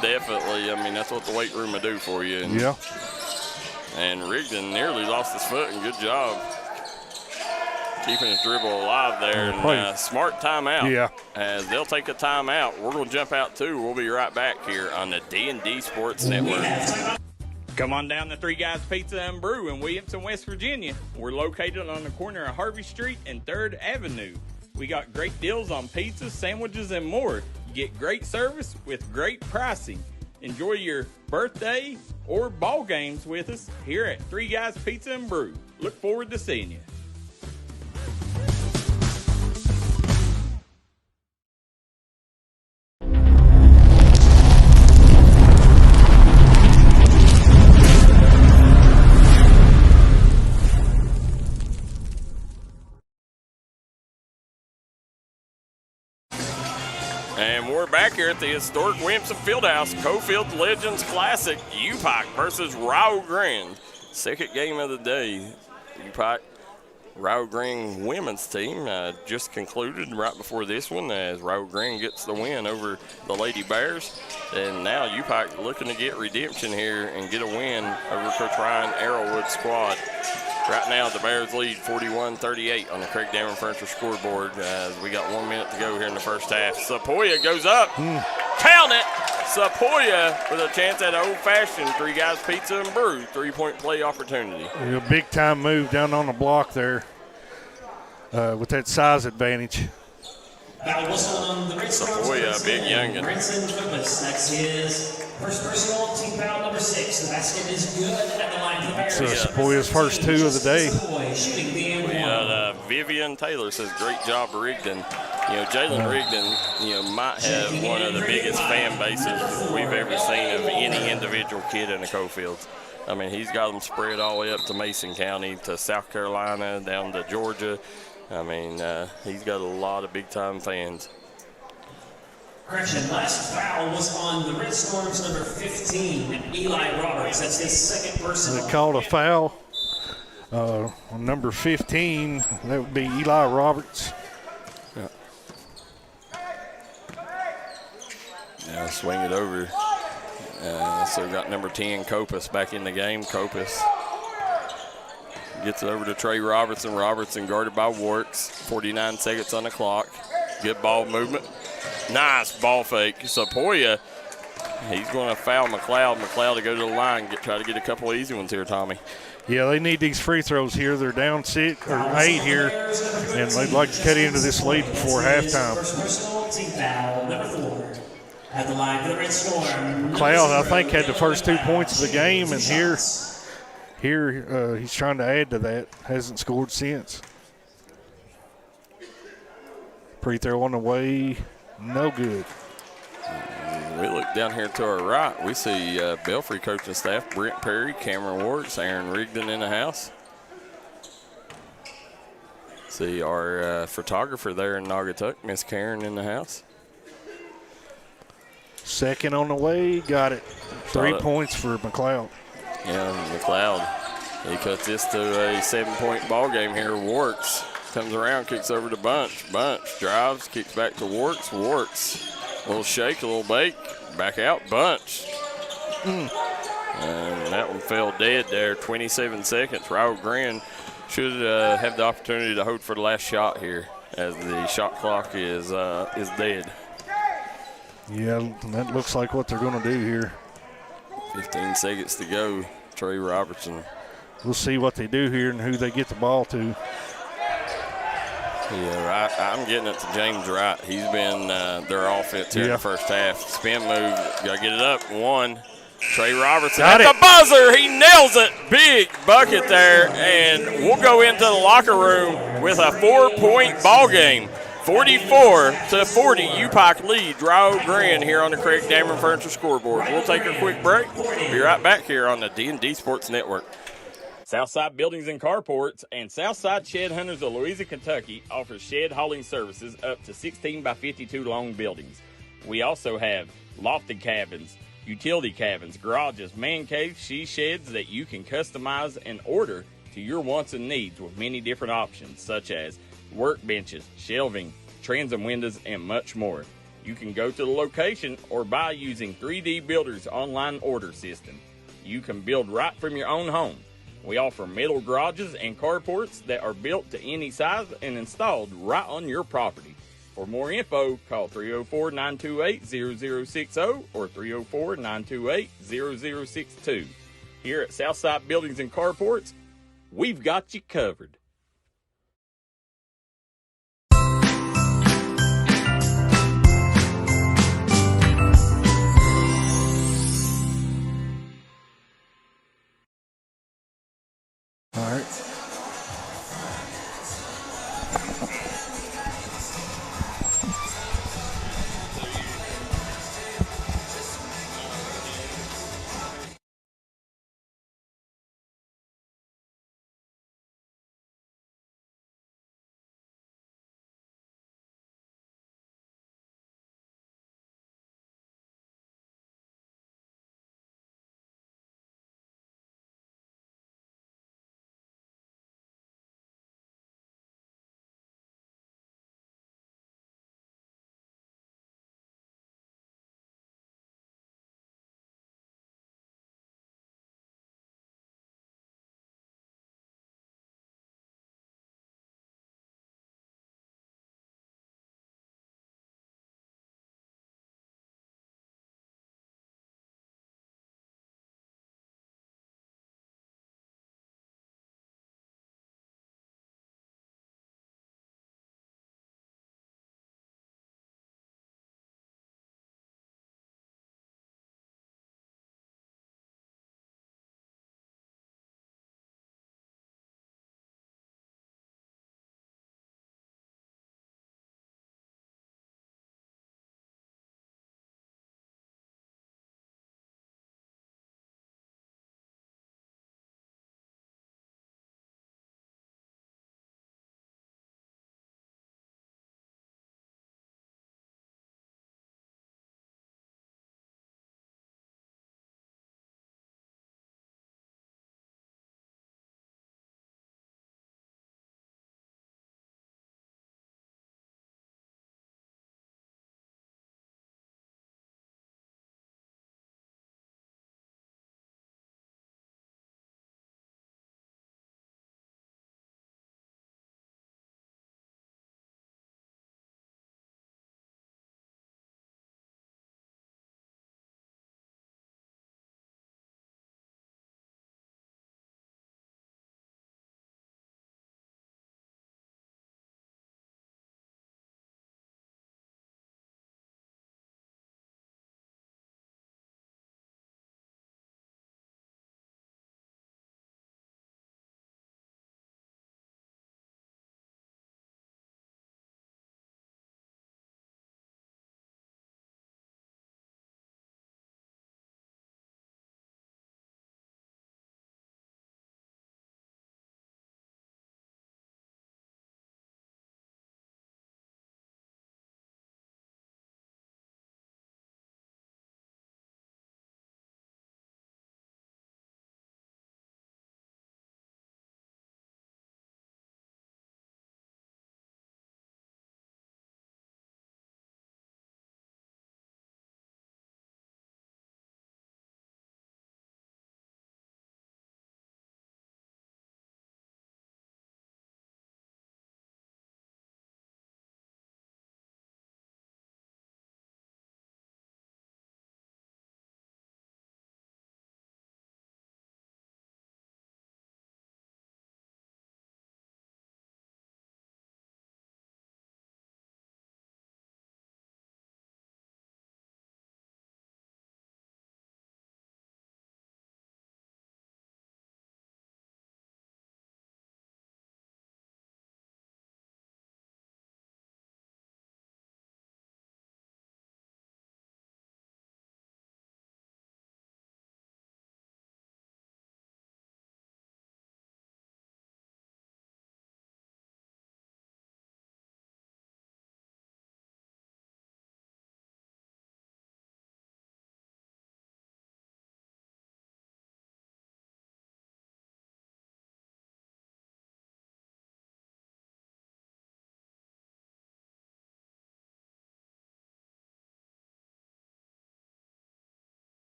definitely, I mean, that's what the weight room will do for you. And, and Rigdon nearly lost his foot, and good job keeping his dribble alive there. And smart timeout. Yeah. As they'll take a timeout. We're going to jump out, too. We'll be right back here on the D&D Sports Network. Come on down to Three Guys Pizza and Brew in Williamson, West Virginia. We're located on the corner of Harvey Street and 3rd Avenue. We got great deals on pizzas, sandwiches, and more. Get great service with great pricing. Enjoy your birthday or ball games with us here at Three Guys Pizza and Brew. Look forward to seeing you. And we're back here at the historic Williamson Fieldhouse, Coalfields Legends Classic, UPIKE versus Rio-Grande. Second game of the day. UPIKE Rio-Grande women's team just concluded right before this one as Rio-Grande gets the win over the Lady Bears. And now UPIKE looking to get redemption here and get a win over Coach Ryan Arrowwood's squad. Right now, the Bears lead 41-38 on the Craig Dameron Furniture scoreboard as we got 1 minute to go here in the first half. Sapoya goes up. Count it. Sapoya with a chance at an old-fashioned Three Guys Pizza and Brew three-point play opportunity. A big-time move down on the block there with that size advantage. Sapoya, big youngin. That's his first personal, team foul number 6. The basket is good at the line for the Bears. So Sapoya's first two of the day. We got Vivian Taylor says, great job, Rigdon. You know, Jalen Rigdon, you know, might have one of the biggest fan bases we've ever seen of any individual kid in the Coalfields. I mean, he's got them spread all the way up to Mason County, to South Carolina, down to Georgia. I mean, he's got a lot of big-time fans. Correction, last foul was on the Red Storms number 15, Eli Roberts. That's his second personal. They called a foul on number 15. That would be Eli Roberts. Now swing it over. So we got number 10, Copas, back in the game. Copas gets it over to Trey Robertson. Robertson guarded by Warks. 49 seconds on the clock. Good ball movement. Nice ball fake. Sapoya, he's going to foul McLeod. McLeod to go to the line, try to get a couple easy ones here, Tommy. Yeah, they need these free throws here. They're down 6 or 8 here, and they'd like to cut into this lead before halftime. First personal, team foul number 4. At the line for the Red Storm. McLeod, I think, had the first 2 points of the game, and here Here, he's trying to add to that. Hasn't scored since. Free throw on the way. No good. We look down here to our right. We see Belfry coaching staff, Brent Perry, Cameron Wards, Aaron Rigdon in the house. See our photographer there in Naugatuck, Miss Karen in the house. Second on the way. Got it. 3 points for McLeod. Yeah, McLeod. He cuts this to a 7-point ball game here. Warts comes around, kicks over to Bunch. Bunch drives, kicks back to Warts. Warts, a little shake, a little bake, back out. Bunch. And that one fell dead there. 27 seconds. Rio-Grande should have the opportunity to hold for the last shot here, as the shot clock is dead. Yeah, that looks like what they're going to do here. 15 seconds to go. Trey Robertson. We'll see what they do here and who they get the ball to. Yeah, I'm getting it to James Wright. He's been their offense here in the first half. Spin move, got to get it up. One. Trey Robertson at the buzzer. He nails it. Big bucket there. And we'll go into the locker room with a 4-point ball game. 44-40, UPIKE lead Rio-Grande here on the Craig Dameron Furniture scoreboard. We'll take a quick break. Be right back here on the D&D Sports Network. Southside Buildings and Carports and Southside Shed Hunters of Louisa, Kentucky offers shed hauling services up to 16 by 52 long buildings. We also have lofted cabins, utility cabins, garages, man caves, she sheds that you can customize and order to your wants and needs with many different options such as workbenches, shelving, transom windows, and much more. You can go to the location or buy using 3D Builder's online order system. You can build right from your own home. We offer metal garages and carports that are built to any size and installed right on your property. For more info, call 304-928-0060 or 304-928-0062. Here at Southside Buildings and Carports, we've got you covered. All right.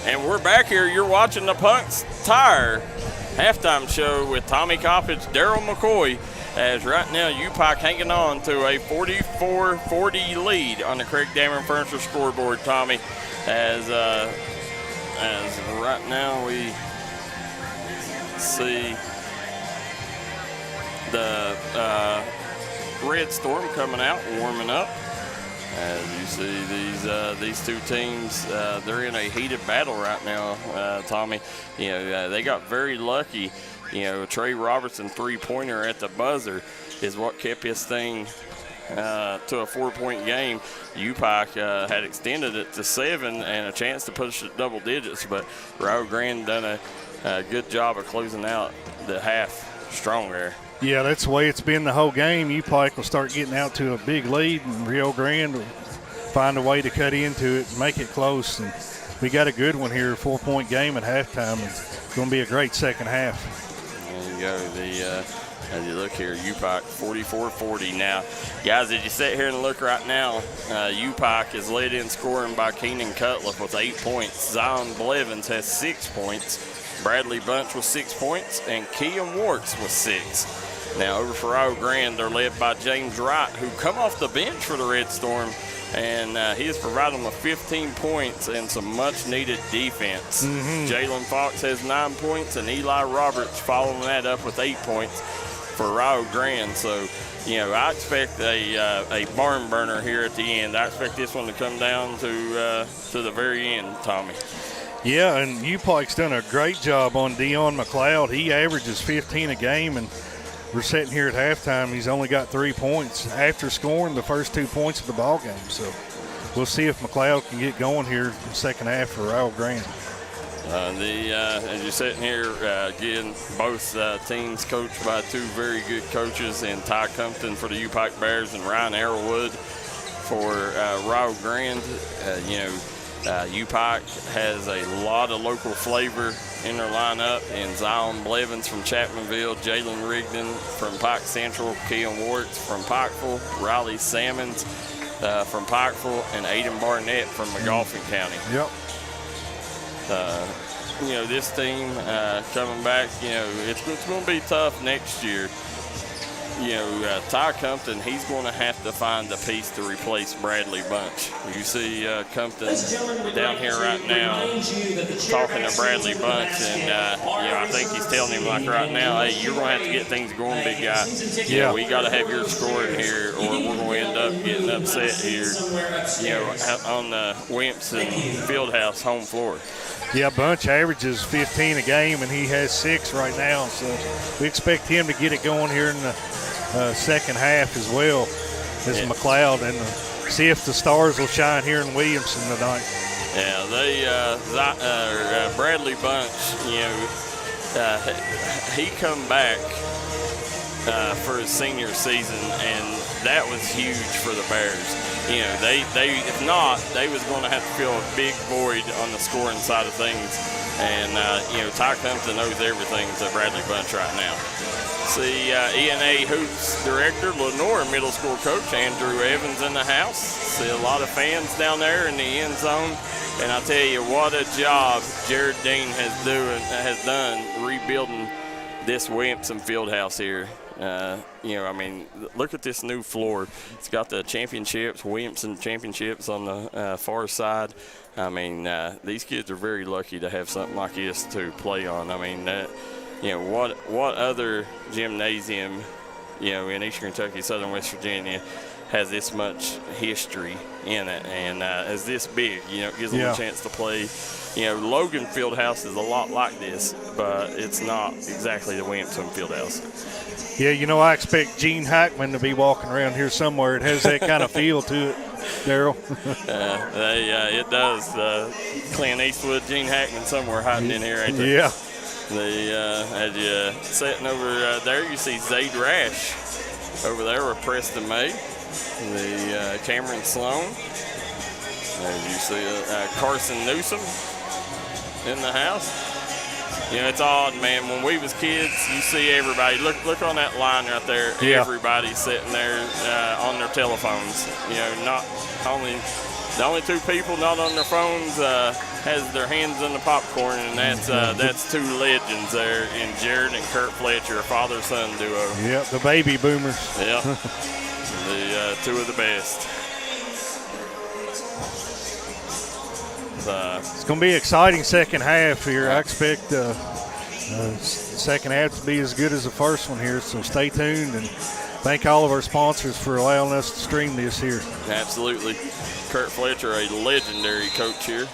And we're back here. You're watching the Punks Tire halftime show with Tommy Coppage, Darryl McCoy, as right now UPIKE hanging on to a 44-40 lead on the Craig Dameron Furniture scoreboard, Tommy, as right now we see the Red Storm coming out, warming up. As you see, these two teams, they're in a heated battle right now, Tommy. You know, they got very lucky. You know, Trey Robertson three-pointer at the buzzer is what kept his thing to a 4-point game. UPIKE had extended it to 7 and a chance to push it double digits, but Rio-Grande done a good job of closing out the half strong there. Yeah, that's the way it's been the whole game. UPIKE will start getting out to a big lead, and Rio-Grande will find a way to cut into it and make it close. And we got a good one here, a 4-point game at halftime. It's going to be a great second half. There you go. As you look here, UPIKE 44-40. Now, guys, as you sit here and look right now, UPIKE is led in scoring by Keenan Cutliff with 8 points. Zion Blevins has 6 points. Bradley Bunch with 6 points, and Kean Warts with 6. Now over for Rio-Grande, they're led by James Wright, who come off the bench for the Red Storm, and he has provided them with 15 points and some much-needed defense. Jalen Fox has 9 points, and Eli Roberts following that up with 8 points for Rio-Grande. So, you know, I expect a barn burner here at the end. I expect this one to come down to the very end, Tommy. Yeah, and UPIKE's done a great job on Dion McLeod. He averages 15 a game, and we're sitting here at halftime. He's only got 3 points after scoring the first 2 points of the ball game. So we'll see if McLeod can get going here in the second half for Rio-Grande. As you're sitting here, again, both teams coached by 2 very good coaches, and Ty Compton for the UPIKE Bears and Ryan Arrowwood for Rio-Grande. UPIKE has a lot of local flavor in their lineup, and Zion Blevins from Chapmanville, Jalen Rigdon from Pike Central, Kean Warts from Pikeville, Riley Salmons from Pikeville, and Aiden Barnett from McGoffin County. Yep. This team coming back, it's going to be tough next year. Ty Compton, he's going to have to find a piece to replace Bradley Bunch. You see Compton down here right now talking to Bradley Bunch, and I think he's telling him, like, right now, hey, you're going to have to get things going, big guy. We got to have your scoring here, or we're going to end up getting upset here, on the Williamson Fieldhouse home floor. Yeah, Bunch averages 15 a game, and he has 6 right now. So we expect him to get it going here in the second half as well as McLeod, and see if the stars will shine here in Williamson tonight. Yeah, Bradley Bunch, he come back for his senior season, and that was huge for the Bears. If not, they was going to have to fill a big void on the scoring side of things. And, Ty Compton knows everything to Bradley Bunch right now. See ENA Hoops Director, Lenore Middle School Coach Andrew Evans in the house. See a lot of fans down there in the end zone. And I tell you, what a job Jared Dean has done rebuilding this Williamson Fieldhouse here. Look at this new floor. It's got the championships, Williamson championships on the far side. These kids are very lucky to have something like this to play on. What other gymnasium, in Eastern Kentucky, Southern West Virginia, has this much history in it, and is this big? It gives them a chance to play. Logan Fieldhouse is a lot like this, but it's not exactly the Williamson Fieldhouse. Yeah, I expect Gene Hackman to be walking around here somewhere. It has that kind of feel to it, Darryl. It does. Clint Eastwood, Gene Hackman somewhere hiding in here, ain't there? Yeah. As you sitting over there, you see Zayd Rash over there with Preston May, the Cameron Sloan. As you see Carson Newsom in the house. It's odd, man. When we was kids, you see everybody. Look on that line right there. Yeah. Everybody's sitting there on their telephones. Not only The only two people not on their phones has their hands on the popcorn, and that's two legends there in Jared and Kurt Fletcher, a father-son duo. Yep, the baby boomers. Yeah, the two of the best. It's going to be an exciting second half here. I expect the second half to be as good as the first one here, so stay tuned, and thank all of our sponsors for allowing us to stream this here. Absolutely. Kurt Fletcher, a legendary coach here.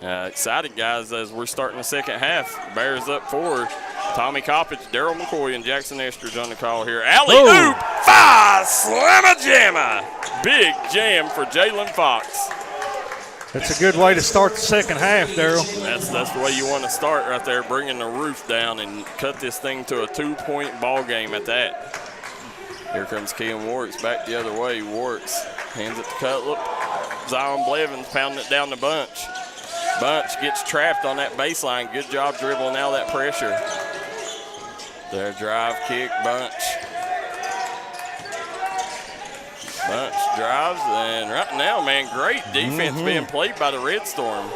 Excited, guys, as we're starting the second half. Bears up forward. Tommy Coppage, Darryl McCoy, and Jaxon Estridge on the call here. Alley-oop, slamma-jamma. Big jam for Jalen Fox. That's a good way to start the second half, Darryl. That's the way you want to start right there, bringing the roof down and cut this thing to a 2-point ball game at that. Here comes Kean Warks back the other way. Warks hands it to Cutlip. Zion Blevins pounding it down the bunch. Bunch gets trapped on that baseline. Good job dribbling out of that pressure. Their drive kick, Bunch. Bunch drives, and right now, man, great defense being played by the Red Storm.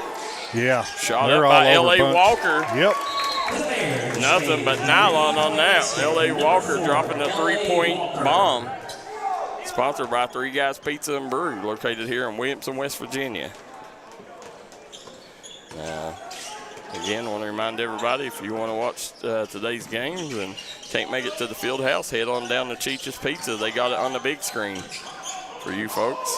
Yeah. Shot up by L.A. Walker. Yep. Nothing but nylon on that. L.A. Walker dropping a 3-point bomb. Sponsored by Three Guys Pizza and Brew, located here in Williamson, West Virginia. Again, I want to remind everybody, if you want to watch today's games and can't make it to the field house, head on down to Cheech's Pizza. They got it on the big screen for you folks.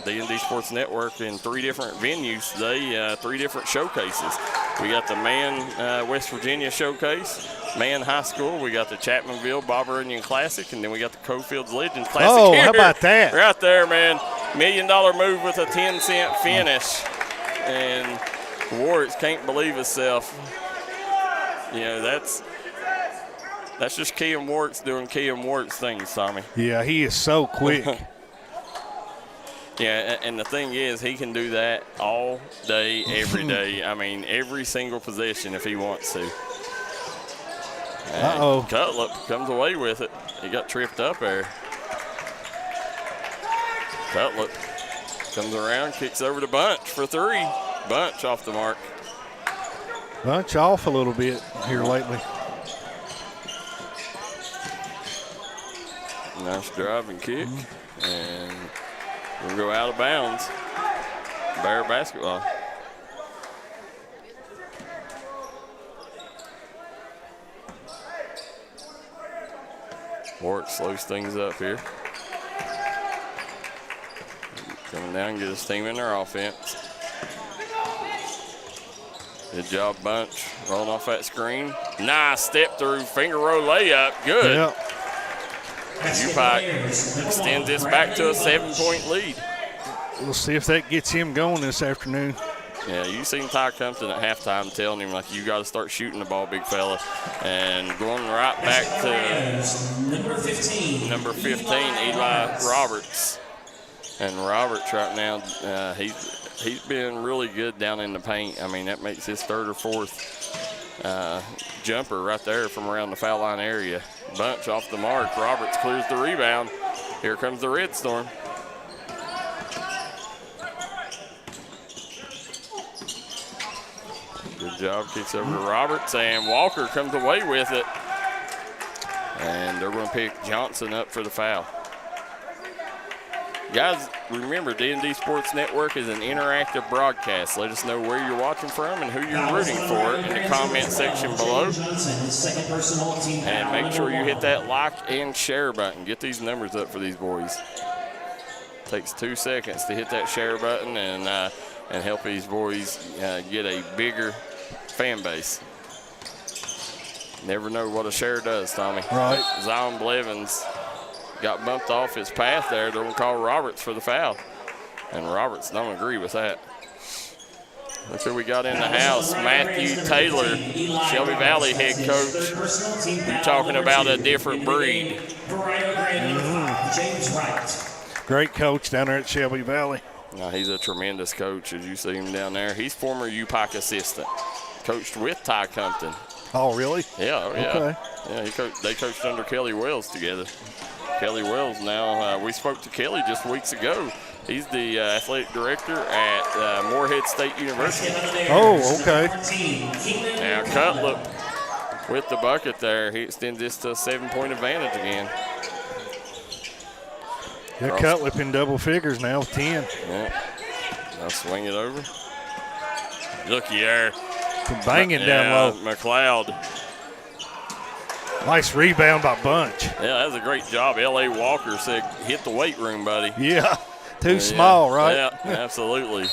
D&D Sports Network in 3 different venues today, 3 different showcases. We got the Man West Virginia Showcase, Man High School. We got the Chapmanville Bobber Onion Classic, and then we got the Coalfields Legends Classic. Oh, here. How about that? Right there, man. $1 million move with a 10-cent finish. And Wards can't believe himself. You know, that's just Kean Wards doing Kean Wards things, Tommy. Yeah, he is so quick. Yeah, and the thing is, he can do that all day, every day. I mean, every single possession if he wants to. Uh-oh. Cutlip comes away with it. He got tripped up there. Cutlip comes around, kicks over to Bunch for 3. Bunch off the mark. Bunch off a little bit here lately. Nice drive and kick. And we'll go out of bounds. Bear basketball. Warwick slows things up here. Coming down and get his team in their offense. Good job, Bunch. Rolling off that screen. Nice step through, finger roll layup. Good. Yep. UPIKE extends this back to a 7-point lead. We'll see if that gets him going this afternoon. Yeah, you seen Ty Compton at halftime telling him, like, you got to start shooting the ball, big fella. And going right back to number 15, Eli Roberts. And Roberts right now, he's been really good down in the paint. I mean, that makes his 3rd or 4th jumper right there from around the foul line area. Bunch off the mark. Roberts clears the rebound. Here comes the Red Storm. Good job. Kicks over to Roberts, and Walker comes away with it. And they're going to pick Johnson up for the foul. Guys, remember, D&D Sports Network is an interactive broadcast. Let us know where you're watching from and who you're rooting for in the comment section below. And make sure you hit that like and share button. Get these numbers up for these boys. Takes 2 seconds to hit that share button and help these boys get a bigger fan base. Never know what a share does, Tommy. Right. Zion Blevins got bumped off his path there. They're going to call Roberts for the foul. And Roberts don't agree with that. Look who we got in the house. Matthew Taylor, Shelby Valley head coach. You're talking about a different breed. Great coach down there at Shelby Valley. Now, he's a tremendous coach, as you see him down there. He's former UPIKE assistant. Coached with Ty Compton. Oh, really? Yeah, oh, yeah. Okay. Yeah, they coached under Kelly Wells together. Kelly Wells now. We spoke to Kelly just weeks ago. He's the athletic director at Morehead State University. Oh, okay. Now Cutlip with the bucket there. He extends this to a 7-point advantage again. Yeah, Cutlip in double figures now with 10. Yeah. I'll swing it over. Looky there. Banging down low. McLeod. Nice rebound by Bunch. Yeah, that was a great job. L.A. Walker said, hit the weight room, buddy. Yeah, too small, right? Yeah, absolutely.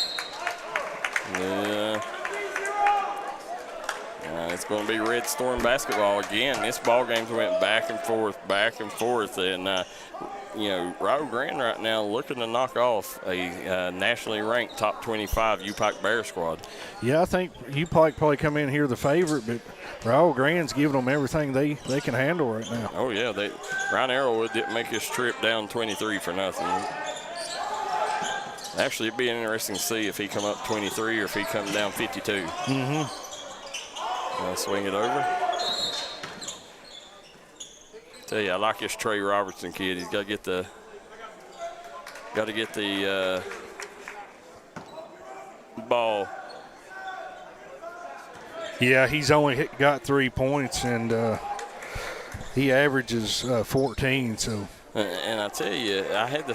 Yeah. It's going to be Red Storm basketball again. This ball game's went back and forth, and Rio-Grande right now looking to knock off a nationally ranked top 25 UPIKE Bear squad. Yeah, I think UPIKE probably come in here the favorite, but Rio-Grande's giving them everything they can handle right now. Oh yeah, Ryan Arrowwood didn't make his trip down 23 for nothing. Actually, it'd be interesting to see if he come up 23 or if he come down 52. Mm-hmm. I'll swing it over. Tell you, I like this Trey Robertson kid. He's got to get the ball. Yeah, he's only got 3 points, and he averages 14. So. And I tell you, I had the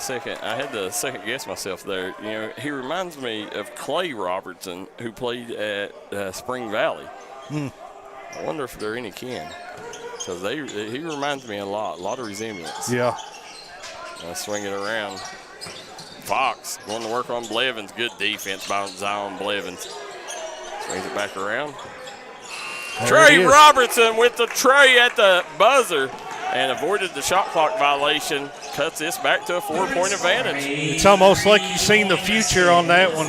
second guess myself there. You know, he reminds me of Clay Robertson, who played at Spring Valley. I wonder if they're any kin, because he reminds me a lot of resemblance. Yeah. I swing it around. Fox going to work on Blevins. Good defense by Zion Blevins. Swings it back around. Trey Robertson with the tray at the buzzer and avoided the shot clock violation. Cuts this back to a 4-point advantage. It's almost like you've seen the future on that one.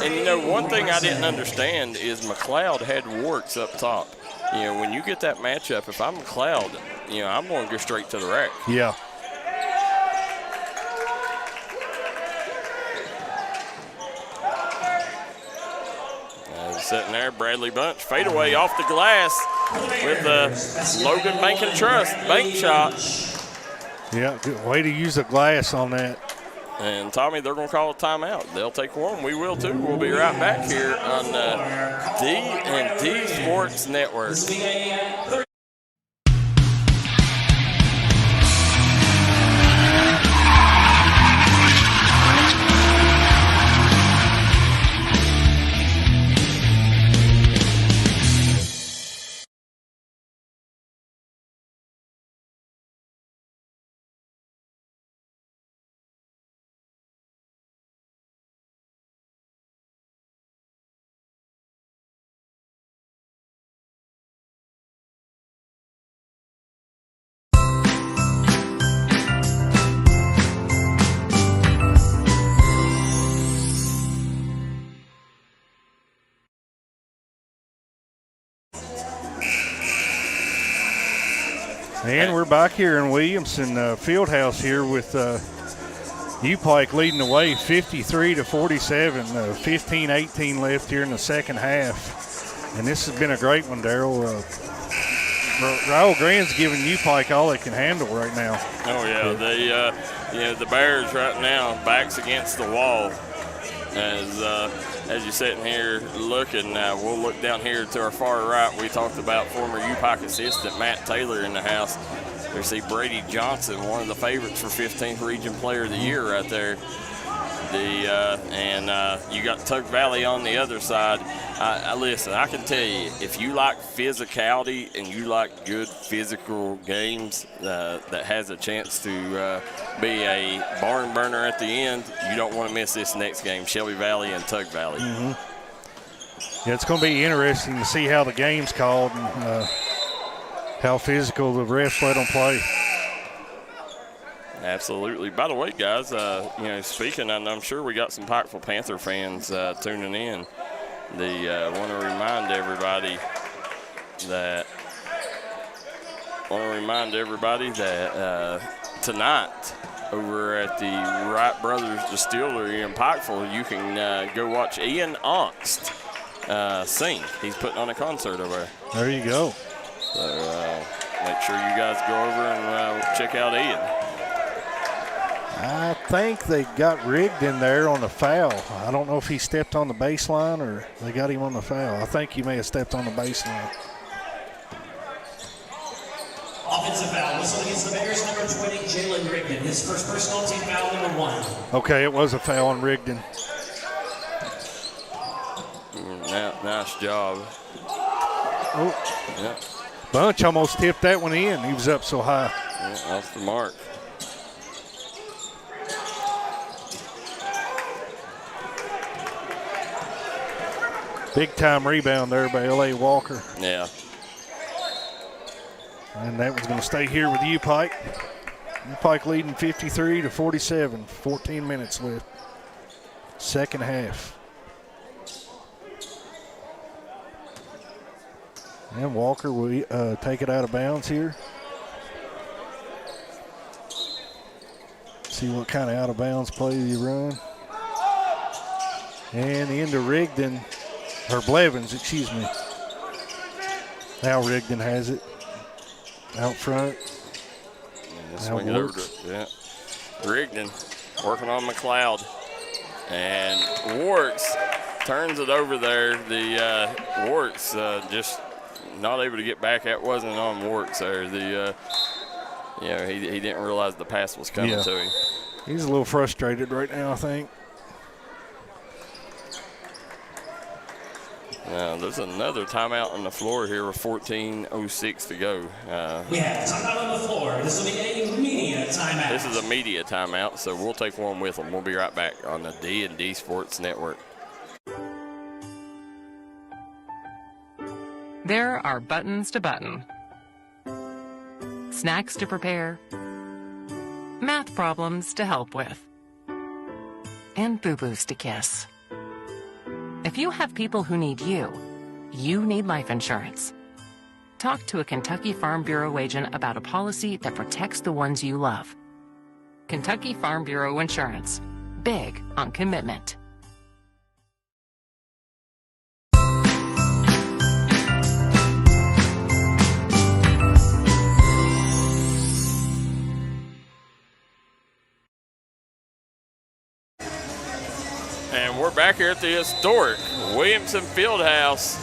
And, one thing I didn't understand is McLeod had warts up top. When you get that matchup, if I'm McLeod, I'm going to go straight to the rack. Yeah. Sitting there, Bradley Bunch, fadeaway off the glass with the Logan Bank and Trust bank shot. Yeah, good way to use the glass on that. And, Tommy, they're going to call a timeout. They'll take one. We will, too. We'll be right back here on D&D Sports Network. And we're back here in Williamson Fieldhouse here with UPIKE leading the way 53-47, 15-18 left here in the second half. And this has been a great one, Darryl. Rio-Grande's giving UPIKE all they can handle right now. Oh, yeah. The Bears right now, backs against the wall. As you're sitting here looking, we'll look down here to our far right. We talked about former UPIKE assistant Matt Taylor in the house. We see Brady Johnson, one of the favorites for 15th Region Player of the Year right there. You got Tug Valley on the other side. Listen, I can tell you, if you like physicality and you like good physical games that has a chance to be a barn burner at the end, you don't want to miss this next game, Shelby Valley and Tug Valley. Mm-hmm. Yeah, it's going to be interesting to see how the game's called and how physical the refs let them play. Absolutely. By the way, guys, speaking, and I'm sure we got some Pikeville Panther fans tuning in. I want to remind everybody that tonight over at the Wright Brothers Distillery in Pikeville, you can go watch Ian Ongst sing. He's putting on a concert over there. There you go. So make sure you guys go over and check out Ian. I think they got Rigdon there on the foul. I don't know if he stepped on the baseline or they got him on the foul. I think he may have stepped on the baseline. Offensive foul, whistle against the Bears, number 20, Jalen Rigdon. His first personal team foul, number 1. Okay, it was a foul on Rigdon. Nice job. Oh, Yeah, Bunch almost tipped that one in. He was up so high. yeah, off the mark. Big time rebound there by L.A. Walker. Yeah. And that one's going to stay here with UPIKE. UPIKE leading 53-47. 14 minutes left. Second half. And Walker will take it out of bounds here. See what kind of out of bounds play you run. And into Rigdon, or Blevins, excuse me. Now Rigdon has it. Out front. And swing it over to, yeah. Rigdon working on McLeod. And Warks turns it over there. The Warks just not able to get back. That wasn't on Warks there. He didn't realize the pass was coming to him. He's a little frustrated right now, I think. Now, there's another timeout on the floor here with 14:06 to go. We have timeout on the floor. This will be a media timeout. This is a media timeout, so we'll take one with them. We'll be right back on the D&D Sports Network. There are buttons to button, snacks to prepare, math problems to help with, and boo-boos to kiss. If you have people who need you, you need life insurance. Talk to a Kentucky Farm Bureau agent about a policy that protects the ones you love. Kentucky Farm Bureau Insurance. Big on commitment. And we're back here at the historic Williamson Fieldhouse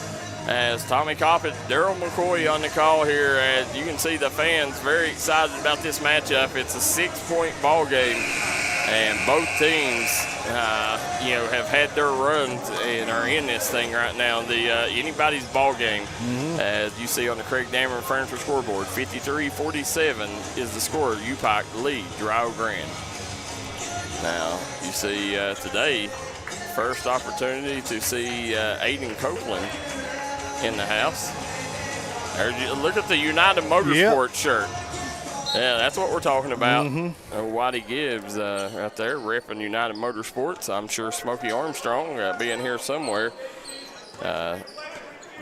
as Tommy Coppage, Darryl McCoy on the call here. As you can see, the fans very excited about this matchup. It's a 6-point ball game, and both teams, have had their runs and are in this thing right now. Anybody's ball game, as you see on the Craig Dameron Furniture scoreboard. 53-47 is the score. UPIKE leads Rio-Grande. Now you see today. First opportunity to see Aiden Copeland in the house. Look at the United Motorsports shirt. Yeah, that's what we're talking about. Whitey Gibbs right there repping United Motorsports. I'm sure Smokey Armstrong being here somewhere,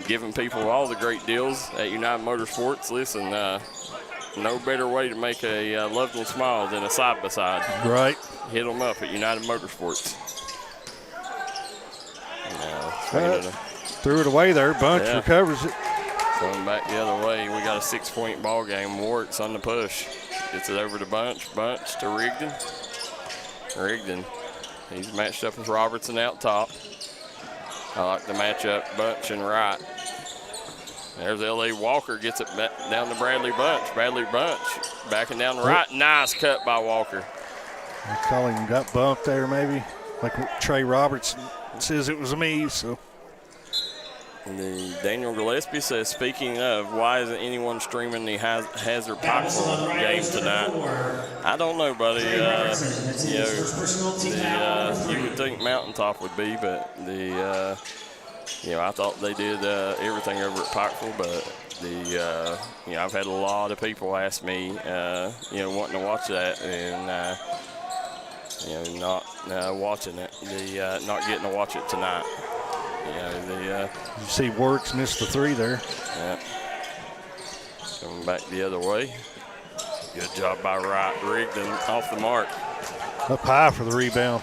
giving people all the great deals at United Motorsports. Listen, no better way to make a loved one smile than a side-by-side. Right. Hit them up at United Motorsports. Threw it away there. Bunch recovers it. Going back the other way. We got a 6-point ball game. Warwick's on the push. Gets it over to Bunch. Bunch to Rigdon. Rigdon. He's matched up with Robertson out top. I like the matchup. Bunch and Wright. There's L.A. Walker. Gets it back down to Bradley Bunch. Bradley Bunch backing down the right. Nice cut by Walker. I call him got bumped there maybe. Like Trey Robertson says it was me, so. The Daniel Gillespie says, speaking of, why isn't anyone streaming the Hazard Pikeville game tonight? I don't know, buddy. You would think Mountaintop would be, but I thought they did everything over at Pikeville, but I've had a lot of people ask me, wanting to watch that and, not watching it, not getting to watch it tonight. You see Works missed the 3 there. Yeah. Coming back the other way. Good job by Rigdon off the mark. Up high for the rebound.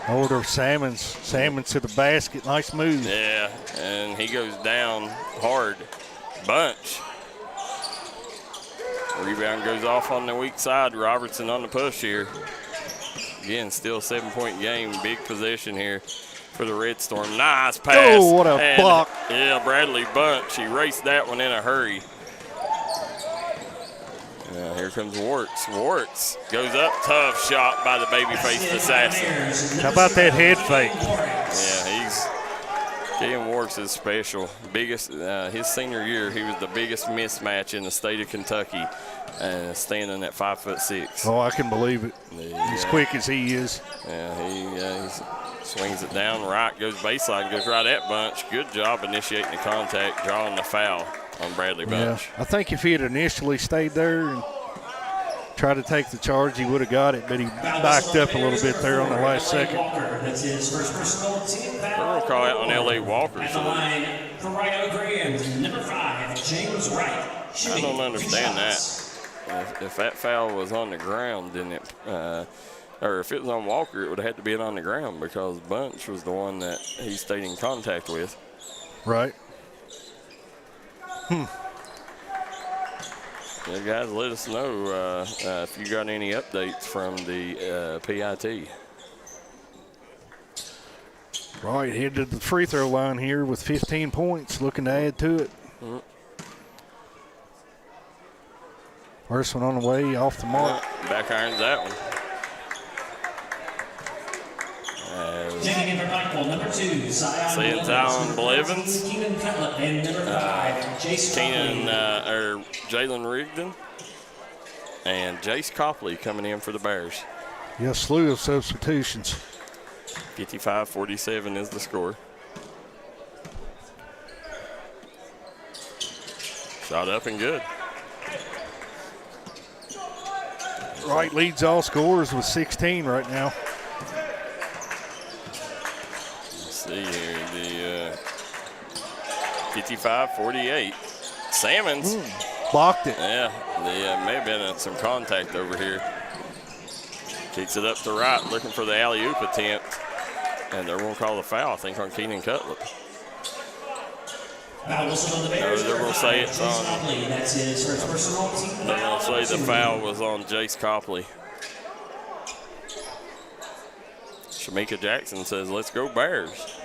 Over to Salmons. Salmons to the basket. Nice move. Yeah, and he goes down hard. Bunch. Rebound goes off on the weak side. Robertson on the push here. again, still 7-point game. Big possession here for the Red Storm. Nice pass. Oh, what a block. Yeah, Bradley Bunch. He raced that one in a hurry. Here comes Warts. Warts goes up. Tough shot by the baby-faced assassin. How about that head fake? Yeah, Ken Warts is special. Biggest, his senior year, he was the biggest mismatch in the state of Kentucky, standing at 5'6". Oh, I can believe it. As quick as he is. Yeah, he swings it down right, goes baseline, goes right at Bunch. Good job initiating the contact, drawing the foul on Bradley Bunch. Yeah, I think if he had initially stayed there and tried to take the charge, he would have got it, but he backed up a little bit there on the last second. That's his first personal team foul. We're going to call it on L.A. Walker. At the line for Rio-Grande, number 5, James Wright. I don't understand that. If that foul was on the ground, then it, or if it was on Walker, it would have had to be on the ground because Bunch was the one that he stayed in contact with. Right. Yeah, guys, let us know if you got any updates from the PIT. Right, headed to the free throw line here with 15 points, looking to add to it. First one on the way, off the mark. Back irons that one. Checking in for Michael, number 2, Zion Blevins. Keenan Cutlet, and number 5, Jason Jalen Rigdon. And Jace Copley coming in for the Bears. Yeah, slew of substitutions. 55-47 is the score. Shot up and good. Wright leads all scorers with 16 right now. Let's see here, the 55-48. Salmons. Blocked it. Yeah, they may have been some contact over here. Kicks it up to Wright, looking for the alley-oop attempt. And they're going to call the foul, I think, on Keenan Cutlet. Foul whistle on the Bears. They're going to say it's on. That's his first personal team. They're going to say the foul was on Jace Copley. Shamika Jackson says, let's go Bears.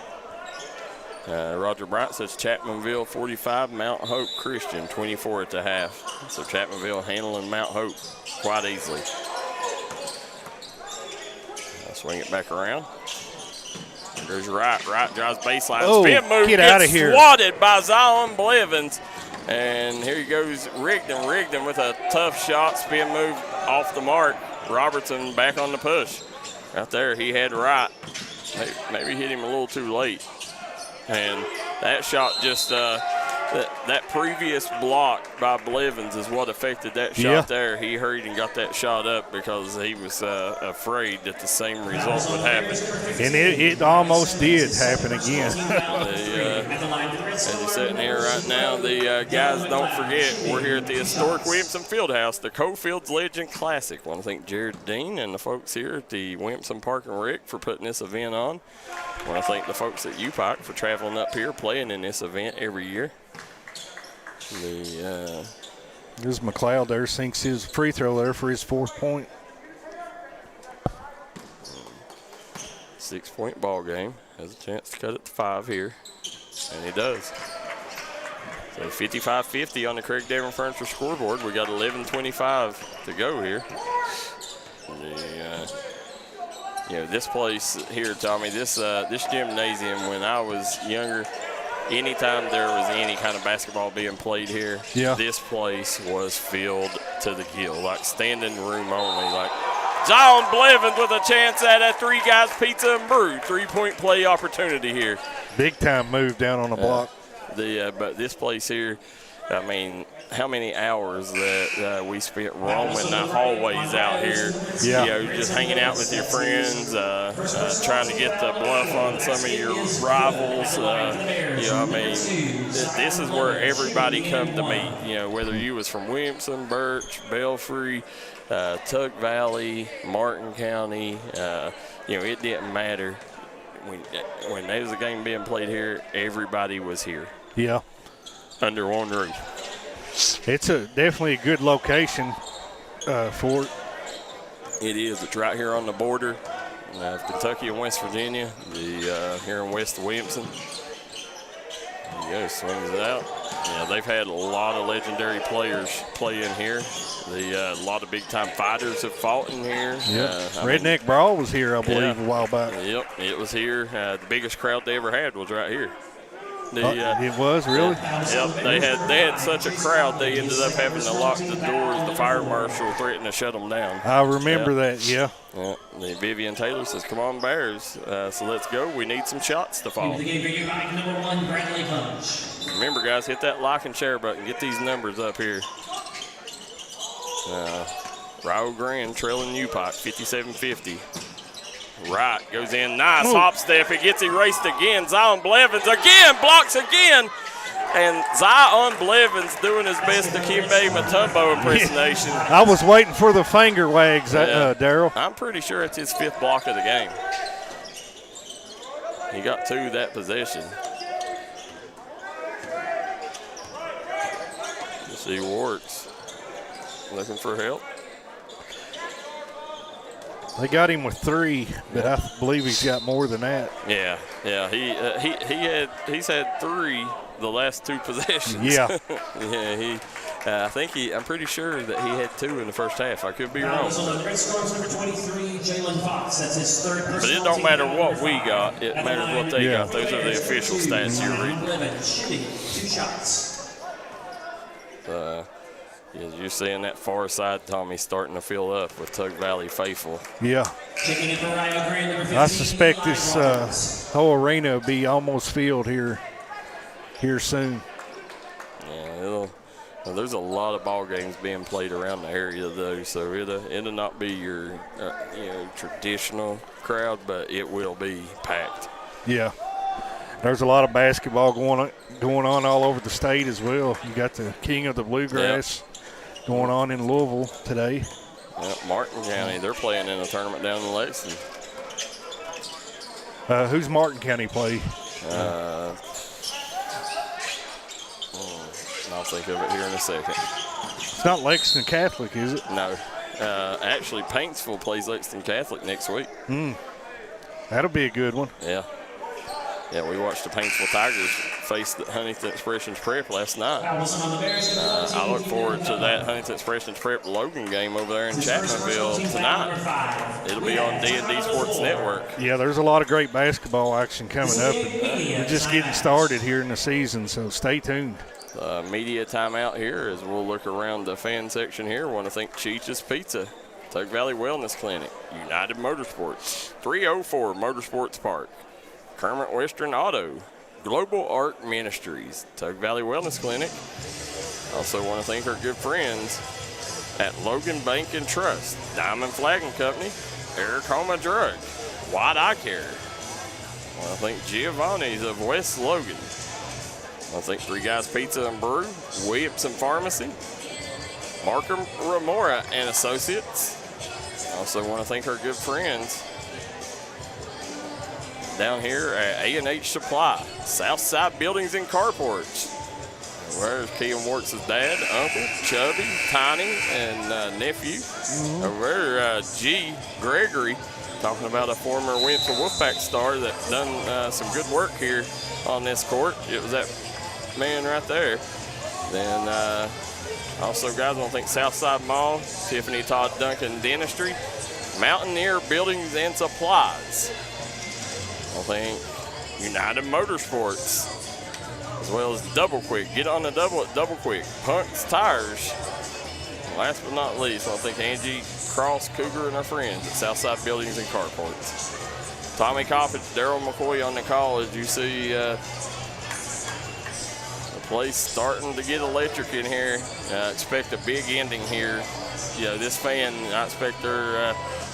Roger Bright says Chapmanville 45, Mount Hope Christian 24 at the half. So Chapmanville handling Mount Hope quite easily. Swing it back around. There's Wright. Wright drives baseline. Oh, spin move. get out of here. Swatted by Zion Blevins. And here he goes, Rigdon. Rigdon with a tough shot. Spin move off the mark. Robertson back on the push. Right there, he had Wright. Maybe hit him a little too late. And that shot just, that previous block by Blevins is what affected that shot there. He hurried and got that shot up because he was afraid that the same result would happen. And it almost did happen again. As you're sitting here right now, the guys, don't forget, we're here at the historic Williamson Fieldhouse, the Coalfields Legend Classic. I want to thank Jared Dean and the folks here at the Williamson Park and Rec for putting this event on. I want to thank the folks at UPIKE for traveling up here, playing in this event every year. There's McLeod there, sinks his free throw there for his 4th point. 6-point ball game. Has a chance to cut it to 5 here, and he does. So 55-50 on the Craig Devon Furniture scoreboard. We got 11:25 to go here. This place here, Tommy, this gymnasium, when I was younger, anytime there was any kind of basketball being played here, this place was filled to the gill, like standing room only. Like Zion Blevins with a chance at a Three Guys Pizza and Brew 3-point play opportunity here. Big time move down on the block. But this place here, I mean, how many hours that we spent roaming the hallways out here, just hanging out with your friends, trying to get the bluff on some of your rivals. This is where everybody come to meet, whether you was from Williamson, Birch, Belfry, Tug Valley, Martin County, it didn't matter. When there was a game being played here, everybody was here. Yeah. Under one roof. It's definitely a good location for it. It is. It's right here on the border of Kentucky and West Virginia. Here in West Williamson. There you go, swings it out. Yeah, they've had a lot of legendary players play in here. A lot of big-time fighters have fought in here. Yep. Redneck Brawl was here, I believe, yeah, a while back. Yep, it was here. The biggest crowd they ever had was right here. It was, really? Yep, they had such a crowd they ended up having to lock the doors. The fire marshal threatened to shut them down. I remember that, yeah. The Vivian Taylor says, "Come on, Bears, so let's go. We need some shots to fall." Number 1, Bradley Punch. Remember, guys, hit that like and share button. Get these numbers up here. Rio-Grande trailing UPIKE, 57-50. Right, goes in, nice hop step. It gets erased again. Zion Blevins again, blocks again. And Zion Blevins doing his best to Kimbe Mutombo impersonation. I was waiting for the finger wags, Darryl. I'm pretty sure it's his 5th block of the game. He got 2 that possession. You see Warts looking for help. They got him with 3, but I believe he's got more than that. Yeah. He's had 3 the last 2 possessions. Yeah. Yeah. I'm pretty sure that he had 2 in the first half. I could be wrong. So the Red Storms number 23, Jalen Fox. That's his 3rd. But it don't matter what we got. It matters what they got. Those are the official stats you're reading. Shooting 2 shots. You're seeing that far side, Tommy, starting to fill up with Tug Valley faithful. Yeah. I suspect this whole arena will be almost filled here soon. Yeah, there's a lot of ball games being played around the area, though, so it'll not be your traditional crowd, but it will be packed. Yeah. There's a lot of basketball going on all over the state as well. You got the King of the Bluegrass going on in Louisville today. Martin County, they're playing in a tournament down in Lexington. Who's Martin County play? I'll think of it here in a second. It's not Lexington Catholic, is it? No. Actually, Paintsville plays Lexington Catholic next week. That'll be a good one. Yeah. Yeah, we watched the Paintsville Tigers face the Huntington Expressions Prep last night. I look forward to that Huntington Expressions Prep Logan game over there in Chapmanville tonight. It'll be on D&D Sports Network. Yeah, there's a lot of great basketball action coming up. And we're just getting started here in the season, so stay tuned. Media timeout here as we'll look around the fan section here. Want to thank Cheech's Pizza, Tug Valley Wellness Clinic, United Motorsports, 304 Motorsports Park, Kermit Western Auto, Global Art Ministries, Tug Valley Wellness Clinic. Also want to thank our good friends at Logan Bank and Trust, Diamond Flagging Company, Eric Homa Drug, White Eye Care. Want to thank Giovanni's of West Logan. Want to thank Three Guys Pizza and Brew, Williamson Pharmacy, Markham Remora and Associates. Also want to thank our good friends down here at A&H Supply, Southside Buildings and Carports. Where's Keelan Warts' dad, uncle, Chubby, Tiny, and nephew. Over there, G. Gregory, talking about a former Winston Wolfpack star that done some good work here on this court. It was that man right there. Then also, guys, I want to thank Southside Mall, Tiffany Todd Duncan Dentistry, Mountaineer Buildings and Supplies. I think United Motorsports, as well as Double Quick. Get on the double at Double Quick. Punk's Tires. And last but not least, I think Angie Cross, Cougar, and our friends at Southside Buildings and Carports. Tommy Coppage, Darryl McCoy on the call as you see the place starting to get electric in here. Expect a big ending here. This fan, I expect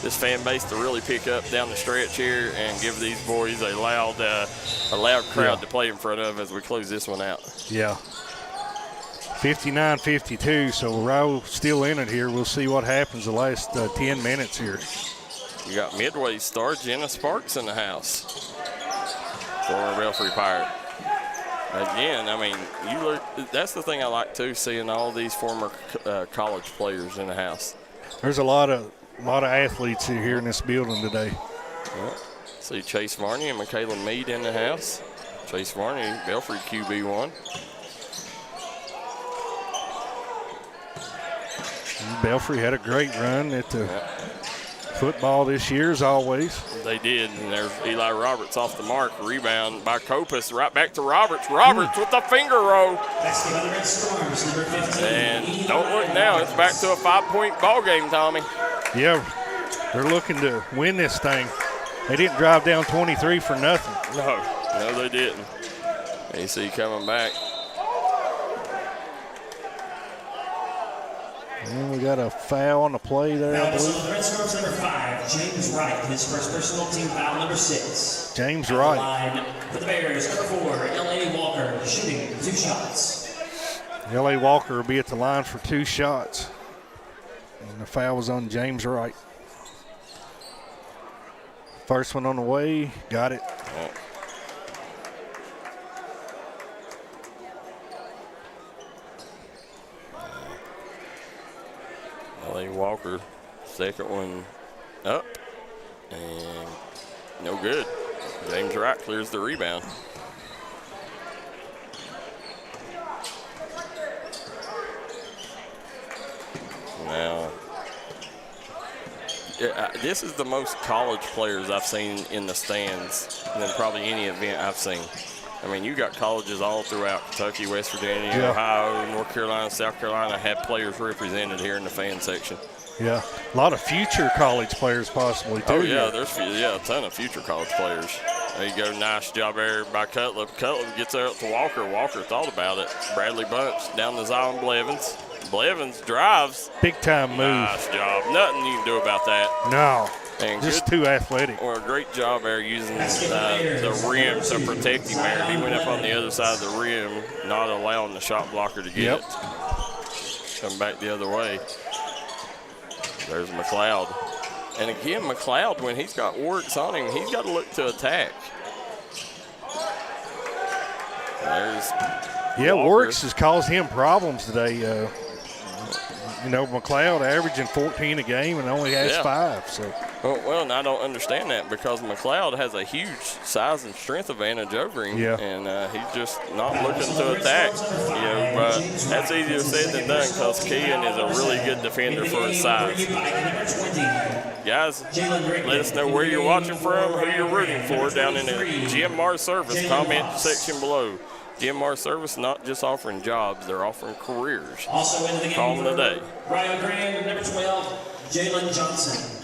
this fan base to really pick up down the stretch here and give these boys a loud crowd to play in front of as we close this one out. Yeah. 59-52, so Rio still in it here. We'll see what happens the last 10 minutes here. You got Midway star Jenna Sparks in the house. Former Belfry Pirate. Again, I mean, that's the thing I like too, seeing all these former college players in the house. There's a lot of A lot of athletes here in this building today. Well, see Chase Varney and Michaela Mead in the house. Chase Varney, Belfry QB1. Belfry had a great run at the football this year, as always. They did, and there's Eli Roberts off the mark. Rebound by Coppage, right back to Roberts. Roberts with the finger roll. And don't look now, it's back to a 5-point ball game, Tommy. Yeah, they're looking to win this thing. They didn't drive down 23 for nothing. No, they didn't. AC coming back. And we got a foul on the play there, I believe. The Red Storms number 5, James Wright, his first personal team foul, number 6. James Wright. Line for the Bears, number 4, L.A. Walker, shooting 2 shots. L.A. Walker will be at the line for 2 shots. And the foul was on James Wright. First one on the way, got it. L.A. Walker, second one up, and no good. James Wright clears the rebound. Now, this is the most college players I've seen in the stands than probably any event I've seen. I mean, you got colleges all throughout Kentucky, West Virginia, Ohio, North Carolina, South Carolina have players represented here in the fan section. Yeah, a lot of future college players possibly, too. Oh, yeah, there's a ton of future college players. There you go, nice job there by Cutler. Cutler gets out to Walker. Walker thought about it. Bradley Bunch down the Zion Blevins. Blevins drives. Big time move. Nice job. Nothing you can do about that. No. And just too athletic. Well, a great job there using the rim to protect him there. He went up on the other side of the rim, not allowing the shot blocker to get it. Come back the other way. There's McLeod. And again, McLeod, when he's got Warwick's on him, he's got to look to attack. There's Warwick's has caused him problems today. McLeod averaging 14 a game and only has 5. So. Well, and I don't understand that because McLeod has a huge size and strength advantage over him, and he's just not looking to attack. But that's easier said than done because Kean is a really good defender for his size. Guys, let us know where you're watching from, who you're rooting for down in the GMR Service comment section below. GMR Service not just offering jobs, they're offering careers. Also into the game. Call them today. Rio-Grande, number 12, Jalen Johnson.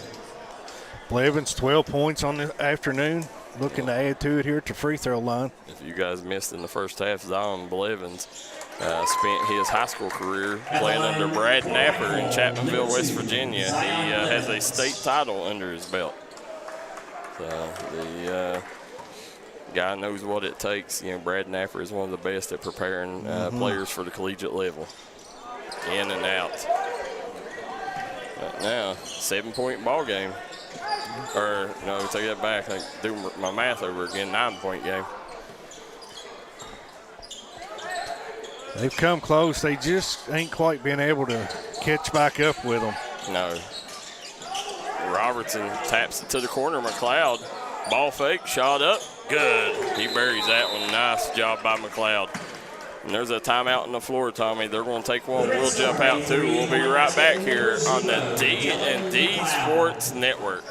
Blevins 12 points on the afternoon. Looking to add to it here at the free throw line. If you guys missed in the first half, Zion Blevins spent his high school career playing under Brad Napper in Chapmanville, West Virginia. He has a state title under his belt. So the guy knows what it takes. Brad Napper is one of the best at preparing players for the collegiate level. In and out. But now, 7-point ball game. Or, no, take that back. I do my math over again, 9-point game. They've come close. They just ain't quite been able to catch back up with them. No. Robertson taps it to the corner. McLeod, ball fake, shot up. Good. He buries that one. Nice job by McLeod. And there's a timeout on the floor, Tommy. They're going to take one. We'll jump out, too. We'll be right back here on the D&D Sports Network.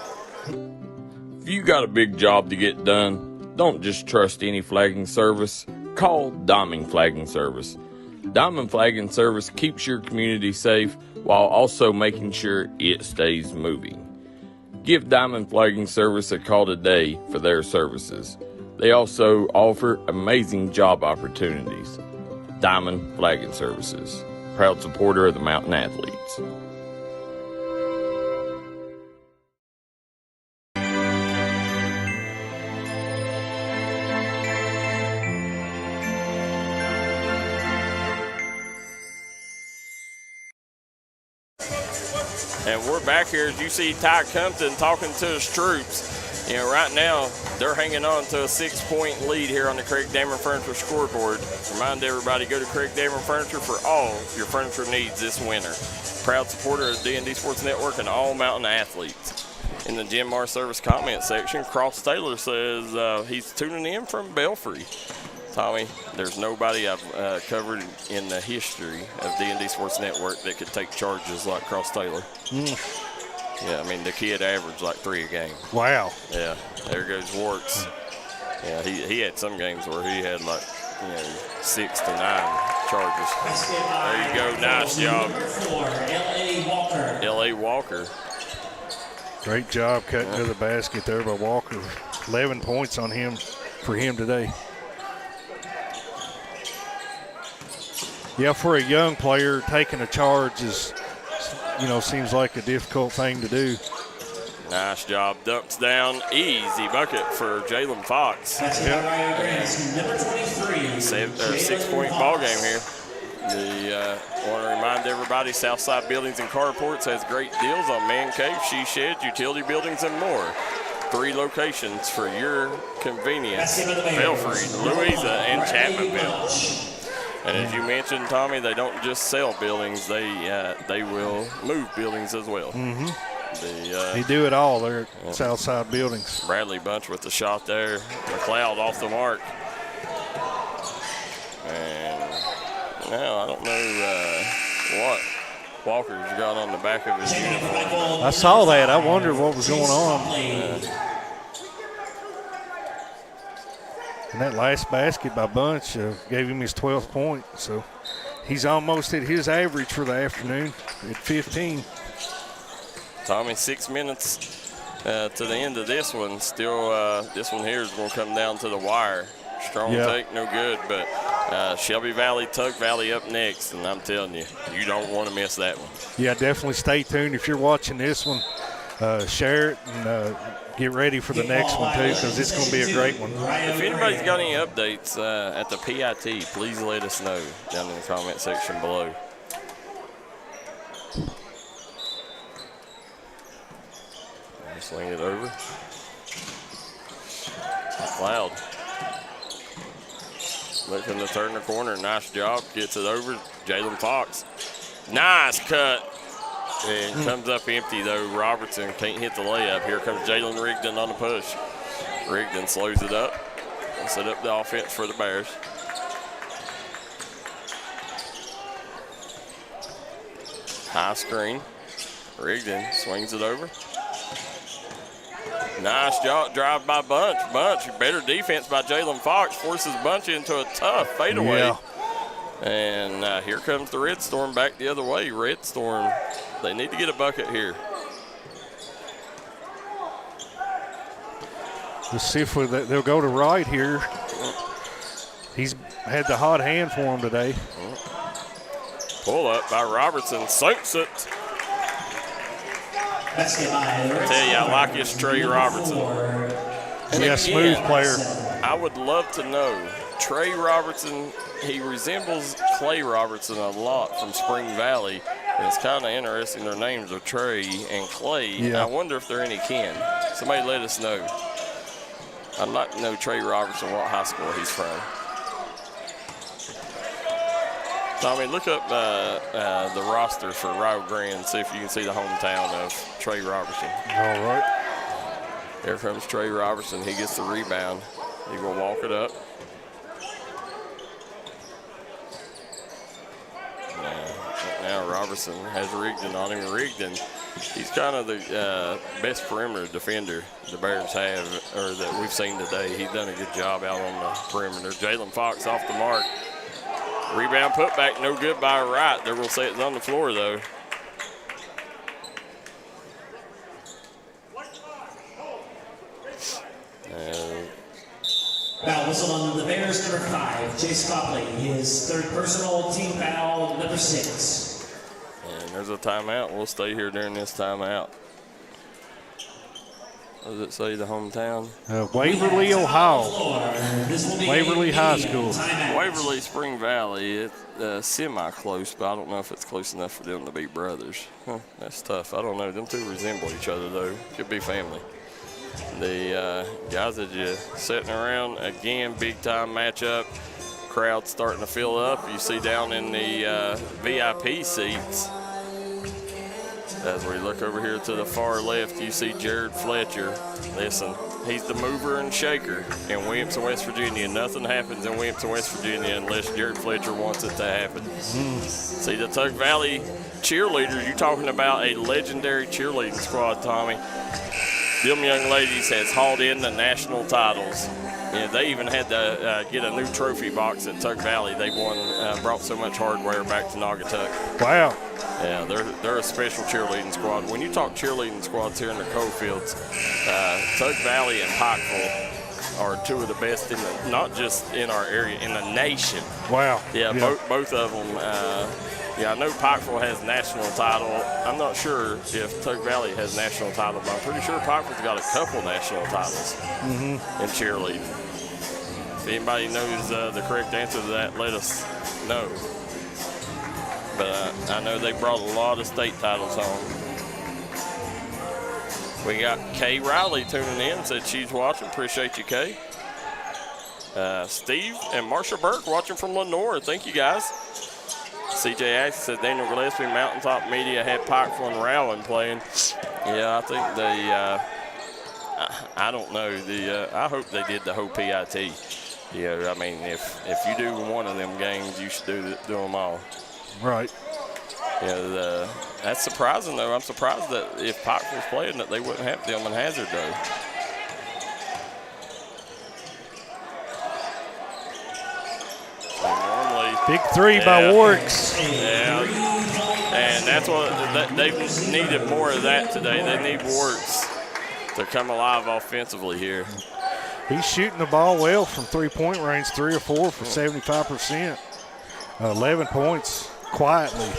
If you got a big job to get done, don't just trust any flagging service. Call Diamond Flagging Service. Diamond Flagging Service keeps your community safe while also making sure it stays moving. Give Diamond Flagging Service a call today for their services. They also offer amazing job opportunities. Diamond Flagging Services, proud supporter of the Mountain Athletes. And we're back here as you see Ty Compton talking to his troops. Right now they're hanging on to a 6-point lead here on the Craig Dameron Furniture scoreboard. Remind everybody, go to Craig Dameron Furniture for all your furniture needs this winter. proud supporter of D&D Sports Network and all mountain athletes. In the Jim Mar Service comment section, Cross Taylor says he's tuning in from Belfry. Tommy, there's nobody I've covered in the history of D&D Sports Network that could take charges like Cross Taylor. Yeah, I mean, the kid averaged like 3 a game. Wow. Yeah, there goes Warts. Yeah, he had some games where he had like, 6 to 9 charges. There you go, nice job. L.A. Walker. Great job cutting to the basket there by Walker. 11 points on him for him today. Yeah, for a young player, taking a charge is, seems like a difficult thing to do. Nice job. Dumps down. Easy bucket for Jalen Fox. Number 23. 6-point ball game here. Want to remind everybody, Southside Buildings and Carports has great deals on man cave, she shed, utility buildings, and more. 3 locations for your convenience: Belfry, Louisa, and Chapmanville. And as you mentioned, Tommy, they don't just sell buildings; they will move buildings as well. They do it all there at Southside Buildings. Bradley Bunch with the shot there. McLeod off the mark. And now I don't know what Walker's got on the back of his uniform. I saw that. I wondered what was going on. And that last basket by Bunch gave him his 12th point. So he's almost at his average for the afternoon at 15. Tommy, 6 minutes to the end of this one. Still, this one here is going to come down to the wire. Strong take, no good. But Shelby Valley, Tug Valley up next. And I'm telling you, you don't want to miss that one. Yeah, definitely stay tuned. If you're watching this one, share it and get ready for the next one, too, because it's going to be a great one. If anybody's got any updates at the PIT, please let us know down in the comment section below. Sling it over. McLeod looking to turn the corner. Nice job. Gets it over. Jalen Fox. Nice cut. And comes up empty, though. Robertson can't hit the layup. Here comes Jalen Rigdon on the push. Rigdon slows it up and set up the offense for the Bears. High screen. Rigdon swings it over. Nice job, drive by Bunch. Better defense by Jalen Fox. Forces Bunch into a tough fadeaway. Yeah. And here comes the Red Storm back the other way. Red Storm, they need to get a bucket here. Let's see if they'll go to right here. He's had the hot hand for him today. Pull up by Robertson. Soaks it. I tell you, I like this Trey Robertson. Yeah, smooth player. I would love to know. Trey Robertson, he resembles Clay Robertson a lot from Spring Valley. And it's kind of interesting. Their names are Trey and Clay. Yeah. I wonder if they're any kin. Somebody let us know. I'd like to know Trey Robertson, what high school he's from. Tommy, look up the roster for Rio-Grande, see if you can see the hometown of Trey Robertson. All right. There comes Trey Robertson. He gets the rebound. He will walk it up. Now Robertson has Rigdon on him. Rigdon, he's kind of the best perimeter defender the Bears have, or that we've seen today. He's done a good job out on the perimeter. Jalen Fox off the mark. Rebound put back, no good by Wright. They will say it's on the floor, though. Foul whistle on the Bears, number 5, Chase Copley. His third personal, team foul, number 6. And there's a timeout. We'll stay here during this timeout. What does it say, the hometown? Waverly, Ohio. Waverly High School. Waverly, Spring Valley. It's semi-close, but I don't know if it's close enough for them to be brothers. That's tough. I don't know. Them two resemble each other, though. Could be family. The guys that you sitting around, again, big-time matchup. Crowd starting to fill up. You see down in the VIP seats, As we look over here to the far left, you see Jared Fletcher. Listen, he's the mover and shaker in Williamson, West Virginia. Nothing happens in Williamson, West Virginia unless Jared Fletcher wants it to happen. See the Tug Valley cheerleaders, you're talking about a legendary cheerleading squad, Tommy. Them young ladies has hauled in the national titles. Yeah, they even had to get a new trophy box at Tug Valley. They brought so much hardware back to Naugatuck. Wow. Yeah, they're a special cheerleading squad. When you talk cheerleading squads here in the Coalfields, Tug Valley and Pikeville are two of the best not just in our area, in the nation. Wow. Yeah, both of them. Yeah, I know Pikeville has national title. I'm not sure if Tug Valley has national title, but I'm pretty sure Pikeville's got a couple national titles in cheerleading. If anybody knows the correct answer to that, let us know. But I know they brought a lot of state titles home. We got Kay Riley tuning in, said she's watching. Appreciate you, Kay. Steve and Marsha Burke watching from Lenore. Thank you, guys. CJ Axon said Daniel Gillespie, Mountaintop Media had Pikeville and Rowan playing. Yeah, I think they, I don't know. I hope they did the whole PIT. Yeah, I mean, if you do one of them games, you should do them all. Right. Yeah, that's surprising, though. I'm surprised that if Pikeville's playing that they wouldn't have Dillman Hazard, though. Big three by Warks. Yeah, and that's what they needed more of that today. They need Warks to come alive offensively here. He's shooting the ball well from three-point range, 3 or 4 for 75%. 11 points quietly.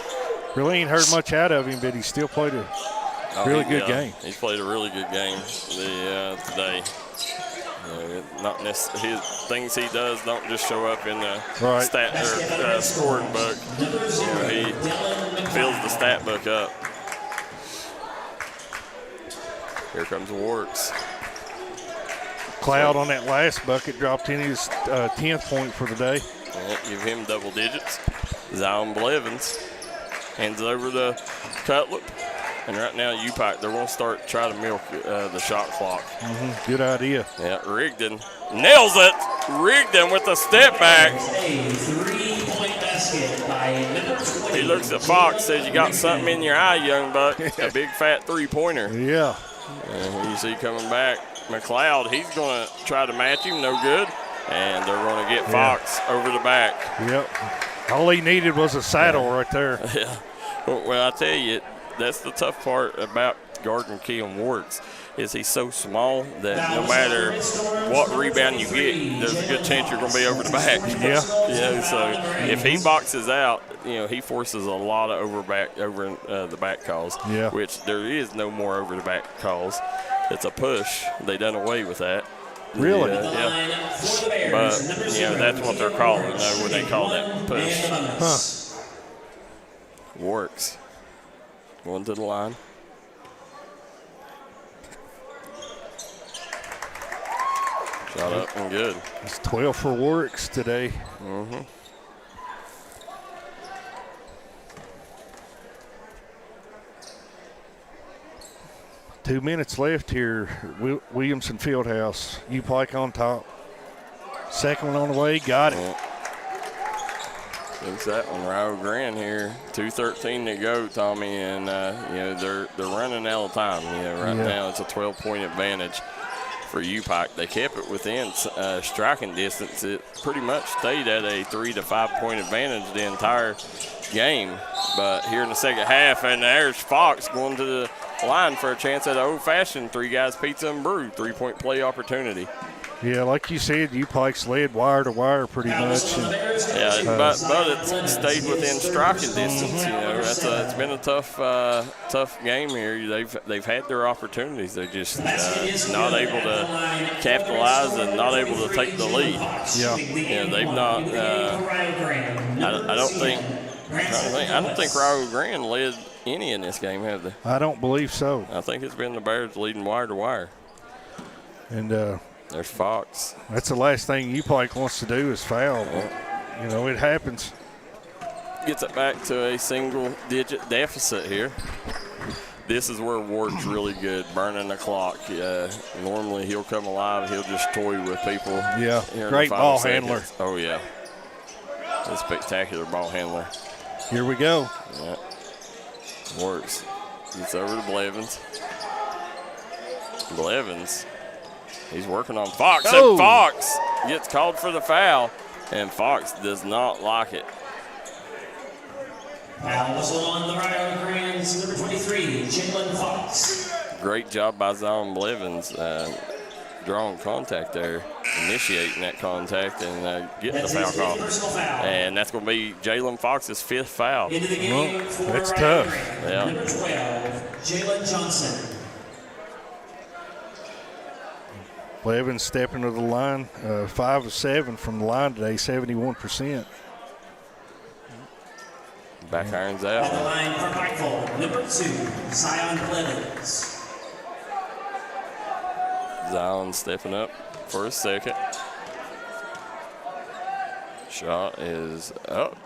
Really ain't heard much out of him, but he still played a really good game. He's played a really good game today. Not necessarily his things he does don't just show up in the stat or scoring book. He fills the stat book up. Here comes Warks. Cloud on that last bucket dropped in his 10th point for the day. Give him double digits. Zion Blevins hands it over to Cutlip. And right now, UPIKE, they're going to try to milk the shot clock. Good idea. Yeah, Rigdon nails it. Rigdon with the step back. A 3-point basket by number 20. He looks at Fox, says, you got something in your eye, young buck. A big, fat three-pointer. Yeah. And you see coming back, McLeod, he's going to try to match him, no good. And they're going to get Fox over the back. Yep. All he needed was a saddle right there. Yeah. Well, I tell you, that's the tough part about guarding Keon Warks is he's so small that no matter what rebound you get, there's a good chance you're going to be over the back. Yeah. So if he boxes out, he forces a lot of over the back calls, which there is no more over the back calls. It's a push. They done away with that. Really? Yeah. But, that's what they're calling when they call that push. Huh. Warks. Going to the line. Shot up and good. It's 12 for Warks today. 2 minutes left here. Williamson Fieldhouse. UPIKE on top. Second one on the way. Got it. Thinks that one. Rio-Grande here. 2:13 to go, Tommy, and they're running out of time. Right now it's a 12-point advantage for UPIKE. They kept it within striking distance. It pretty much stayed at a 3 to 5 point advantage the entire game. But here in the second half, and there's Fox going to the line for a chance at an old-fashioned Three Guys Pizza and Brew 3-point play opportunity. Yeah, like you said, UPIKE's led wire to wire pretty much. But it's stayed within striking distance. It's been a tough game here. They've had their opportunities. They're just not able to capitalize and not able to take the lead. They've not. I don't think Rio-Grande led any in this game, have they? I don't believe so. I think it's been the Bears leading wire to wire. And there's Fox. That's the last thing UPIKE wants to do is foul. It happens. Gets it back to a single-digit deficit here. this is where Ward's really good, burning the clock. Normally he'll come alive. He'll just toy with people. Yeah, great ball handler. Oh, yeah. A spectacular ball handler. Here we go. Yeah. Works. Gets over to Blevins. Blevins. He's working on Fox. Oh. And Fox gets called for the foul. And Fox does not like it. Foul whistle on the Rio-Grande's number 23, Jalen Fox. Great job by Zion Blevins drawing contact there, initiating that contact and getting the foul call. And that's going to be Jalen Fox's 5th foul. Into the game for that's tough. Yeah. Number 12, Jalen Johnson. Blevins stepping to the line, 5 of 7 from the line today, 71%. Back irons At out. the line for Pikeville, number 2, Zion Blevins. Zion stepping up for a second. Shot is up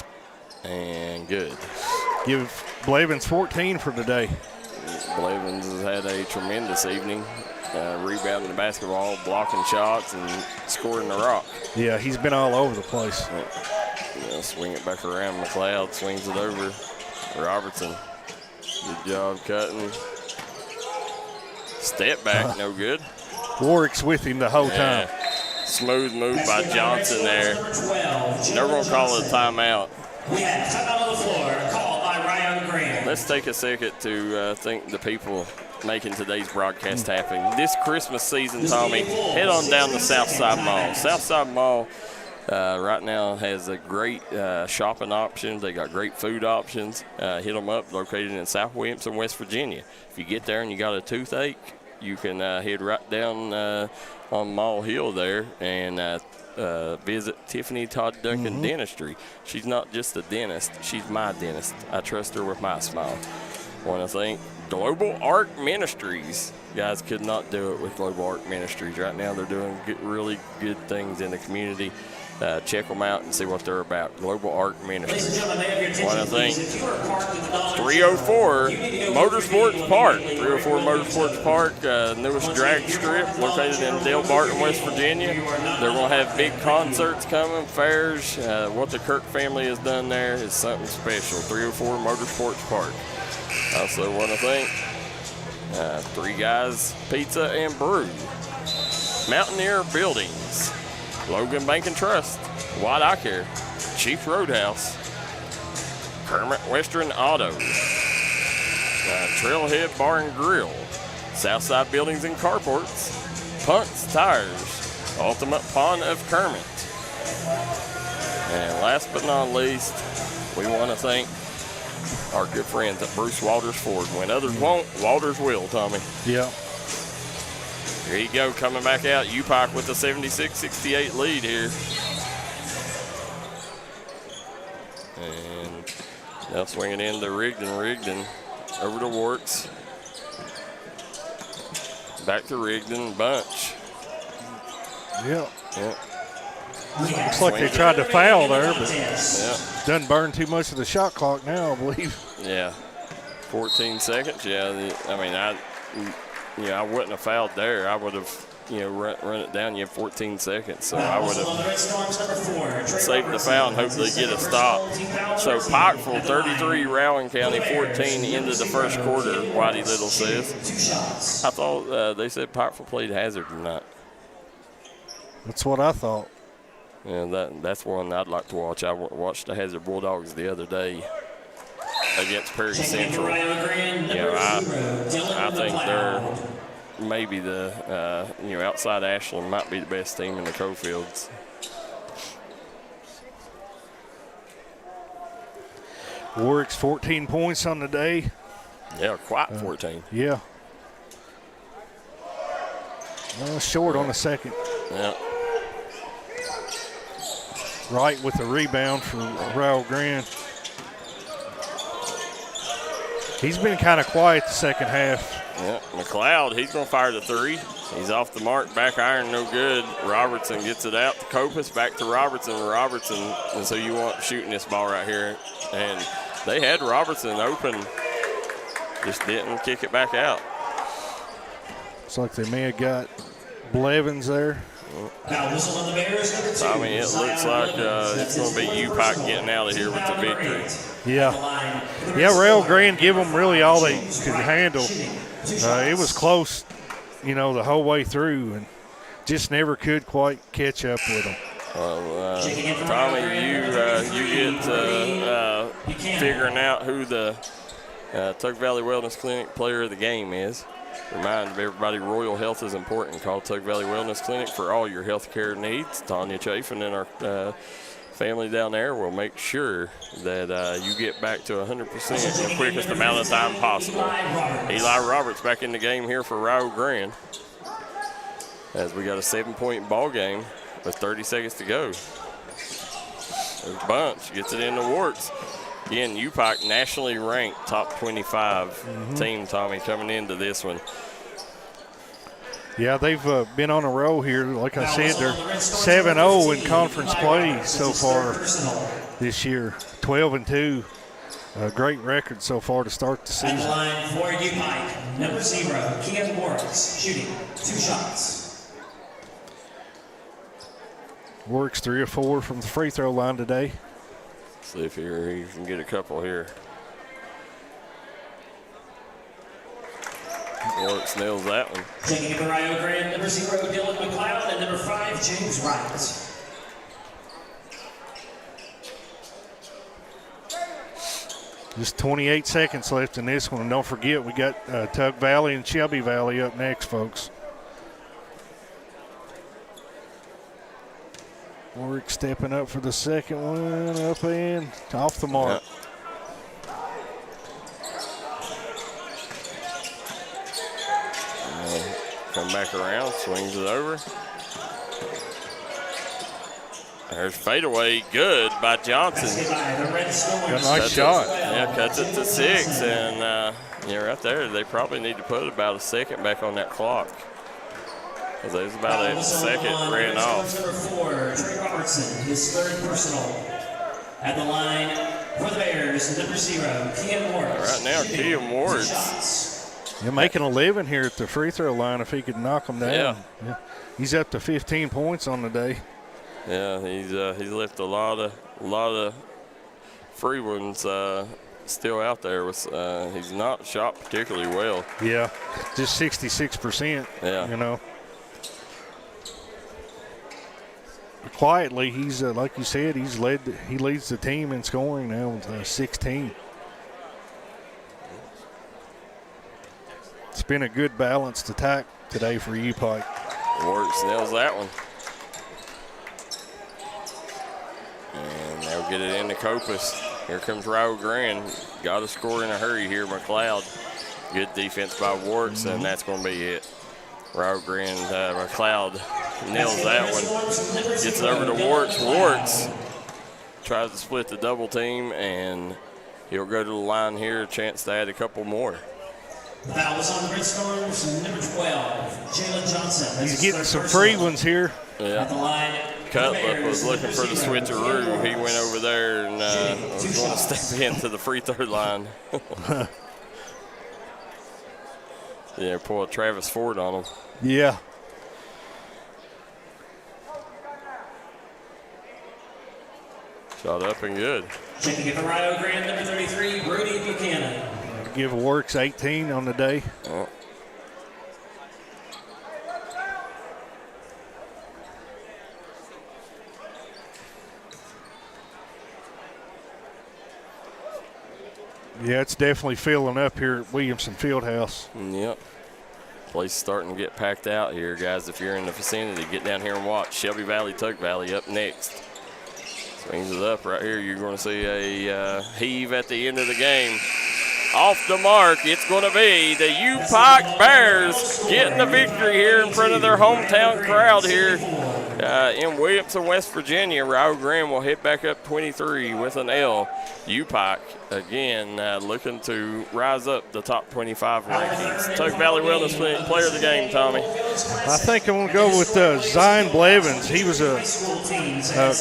and good. Give Blevins 14 for today. Blevins has had a tremendous evening, rebounding the basketball, blocking shots, and scoring the rock. Yeah, he's been all over the place. Swing it back around. McLeod swings it over. Robertson, good job cutting. Step back, no good. Warwick's with him the whole time. Smooth move by Johnson there. They're going to call it a timeout. We have timeout on the floor, called by Rio-Grande. Let's take a second to thank the people making today's broadcast happen. This Christmas season, Tommy, head on down to Southside Mall. Southside Mall right now has a great shopping option. They got great food options. Hit them up, located in South Williamson, West Virginia. If you get there and you got a toothache, you can head right down on Mall Hill there and visit Tiffany Todd Duncan Dentistry. She's not just a dentist, she's my dentist. I trust her with my smile. Want to thank Global Arc Ministries. Guys could not do it with Global Arc Ministries. Right now they're doing really good things in the community. Check them out and see what they're about. Global Arc Ministries. Want to thank 304 Motorsports Park. 304 Motorsports Park, newest drag strip located in Dale Barton, West Virginia. They're going to have big concerts coming, fairs. What the Kirk family has done there is something special. 304 Motorsports Park. Also want to thank Three Guys Pizza and Brew. Mountaineer Buildings. Logan Bank and Trust, White Eye Care, Chief Roadhouse, Kermit Western Auto, Trailhead Bar and Grill, Southside Buildings and Carports, Punts Tires, Ultimate Pawn of Kermit. And last but not least, we want to thank our good friends at Bruce Walters Ford. When others won't, Walters will, Tommy. Yeah. Here you go, coming back out. UPIKE with a 76-68 lead here. And now swinging into Rigdon. Rigdon over to Works. Back to Rigdon. Bunch. Yeah. Yeah. Looks like they tried to foul there, but yeah, doesn't burn too much of the shot clock now, I believe. Yeah. 14 seconds. Yeah. I mean, I wouldn't have fouled there. I would have, run it down. You have 14 seconds, so I would have saved the foul and hopefully get a stop. So Pikeville 33, Rowan County 14 into the first quarter. Whitey Little says. I thought they said Pikeville played Hazard tonight. That's what I thought. Yeah, that's one I'd like to watch. I watched the Hazard Bulldogs the other day against Perry Central. I think they're maybe the outside Ashland might be the best team in the Coalfields. Warwick's 14 points on the day. Yeah, quite 14. Yeah. Short on the second. Yeah. Right with the rebound for Rio-Grande. He's been kind of quiet the second half. Yeah, McLeod, he's going to fire the three. He's off the mark, back iron, no good. Robertson gets it out to Coppage, back to Robertson. Robertson is who you want shooting this ball right here. And they had Robertson open just didn't kick it back out. Looks like they may have got Blevins there. Tommy, it looks like it's going to be UPIKE getting out of here with the victory. Yeah. Yeah, Rio-Grande give them really all they could handle. It was close, the whole way through, and just never could quite catch up with them. Well, Tommy, you get figuring out who the Tug Valley Wellness Clinic player of the game is. Remind everybody, Royal Health is important. Call Tug Valley Wellness Clinic for all your health care needs. Tanya Chafin and our family down there will make sure that you get back to 100% in the quickest amount of time possible. Eli Roberts back in the game here for Rio-Grande, as we got a 7-point ball game with 30 seconds to go. There's Bunch, gets it into Warts. Again, UPIKE nationally ranked top 25 team, Tommy, coming into this one. Yeah, they've been on a roll here. Like I said, they're 7-0 in conference play so far this year. 12-2. A great record so far to start the season. At the line for UPIKE, number 0, Kean Morris, shooting 2 shots. Works 3 or 4 from the free throw line today. See if he can get a couple here. Works nails that one. Taking it for Rio-Grande, number 0, Dylan McLeod, and number 5, James Wright. Just 28 seconds left in this one. And don't forget, we got Tug Valley and Shelby Valley up next, folks. Warwick stepping up for the second one, up and off the mark. Come back around, swings it over. There's fadeaway, good by Johnson. A nice shot. Yeah, cuts it to 6, and right there, they probably need to put about a second back on that clock. Because there's about a second ran off. Number 4, Trey Robertson, his 3rd personal. At the line for the Bears, number 0, Kean Morris. Right now, Kean Morris. You're making a living here at the free throw line if he could knock them down. Yeah. He's up to 15 points on the day. Yeah, he's left a lot of free ones still out there. He's not shot particularly well. Yeah, just 66%. Yeah, Quietly, he's like you said, he leads the team in scoring now with 16. It's been a good balanced attack today for UPIKE. Works nails that one. And they'll get it into Coppage. Here comes Rio-Grande. Got to score in a hurry here, McLeod. Good defense by Warts, and that's going to be it. Rio-Grande, McLeod nails that one. Gets it over to Warts. Warts tries to split the double team, and he'll go to the line here, a chance to add a couple more. The foul was on the Red Storms, number 12, Jalen Johnson. He's getting some free ones here. At the line, Cutlip was looking for the switcheroo. He went over there and was going to step into the free throw line. Yeah, pull a Travis Ford on him. Yeah. Shot up and good. Checking it for Rio-Grande, number 33, Brody Buchanan. Give Works 18 on the day. Oh. Yeah, it's definitely filling up here at Williamson Fieldhouse. Yep. Place starting to get packed out here, guys. If you're in the vicinity, get down here and watch. Shelby Valley, Tug Valley up next. Swings it up right here. You're going to see a heave at the end of the game. Off the mark, it's going to be the UPIKE Bears getting the victory here in front of their hometown crowd here in Williamson, West Virginia. Rio-Grande will hit back up 23 with an L. UPIKE, again, looking to rise up the top 25 rankings. Tug Valley Wellness player of the game, Tommy. I think I'm going to go with Zion Blevins. He was a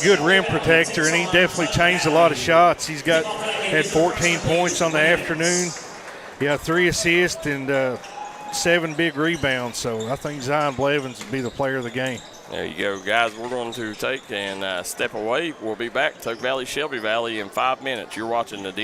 good rim protector, and he definitely changed a lot of shots. Had 14 points on the afternoon. Yeah, 3 assists and 7 big rebounds. So I think Zion Blevins will be the player of the game. There you go, guys. We're going to take and step away. We'll be back. Tug Valley, Shelby Valley in 5 minutes. You're watching the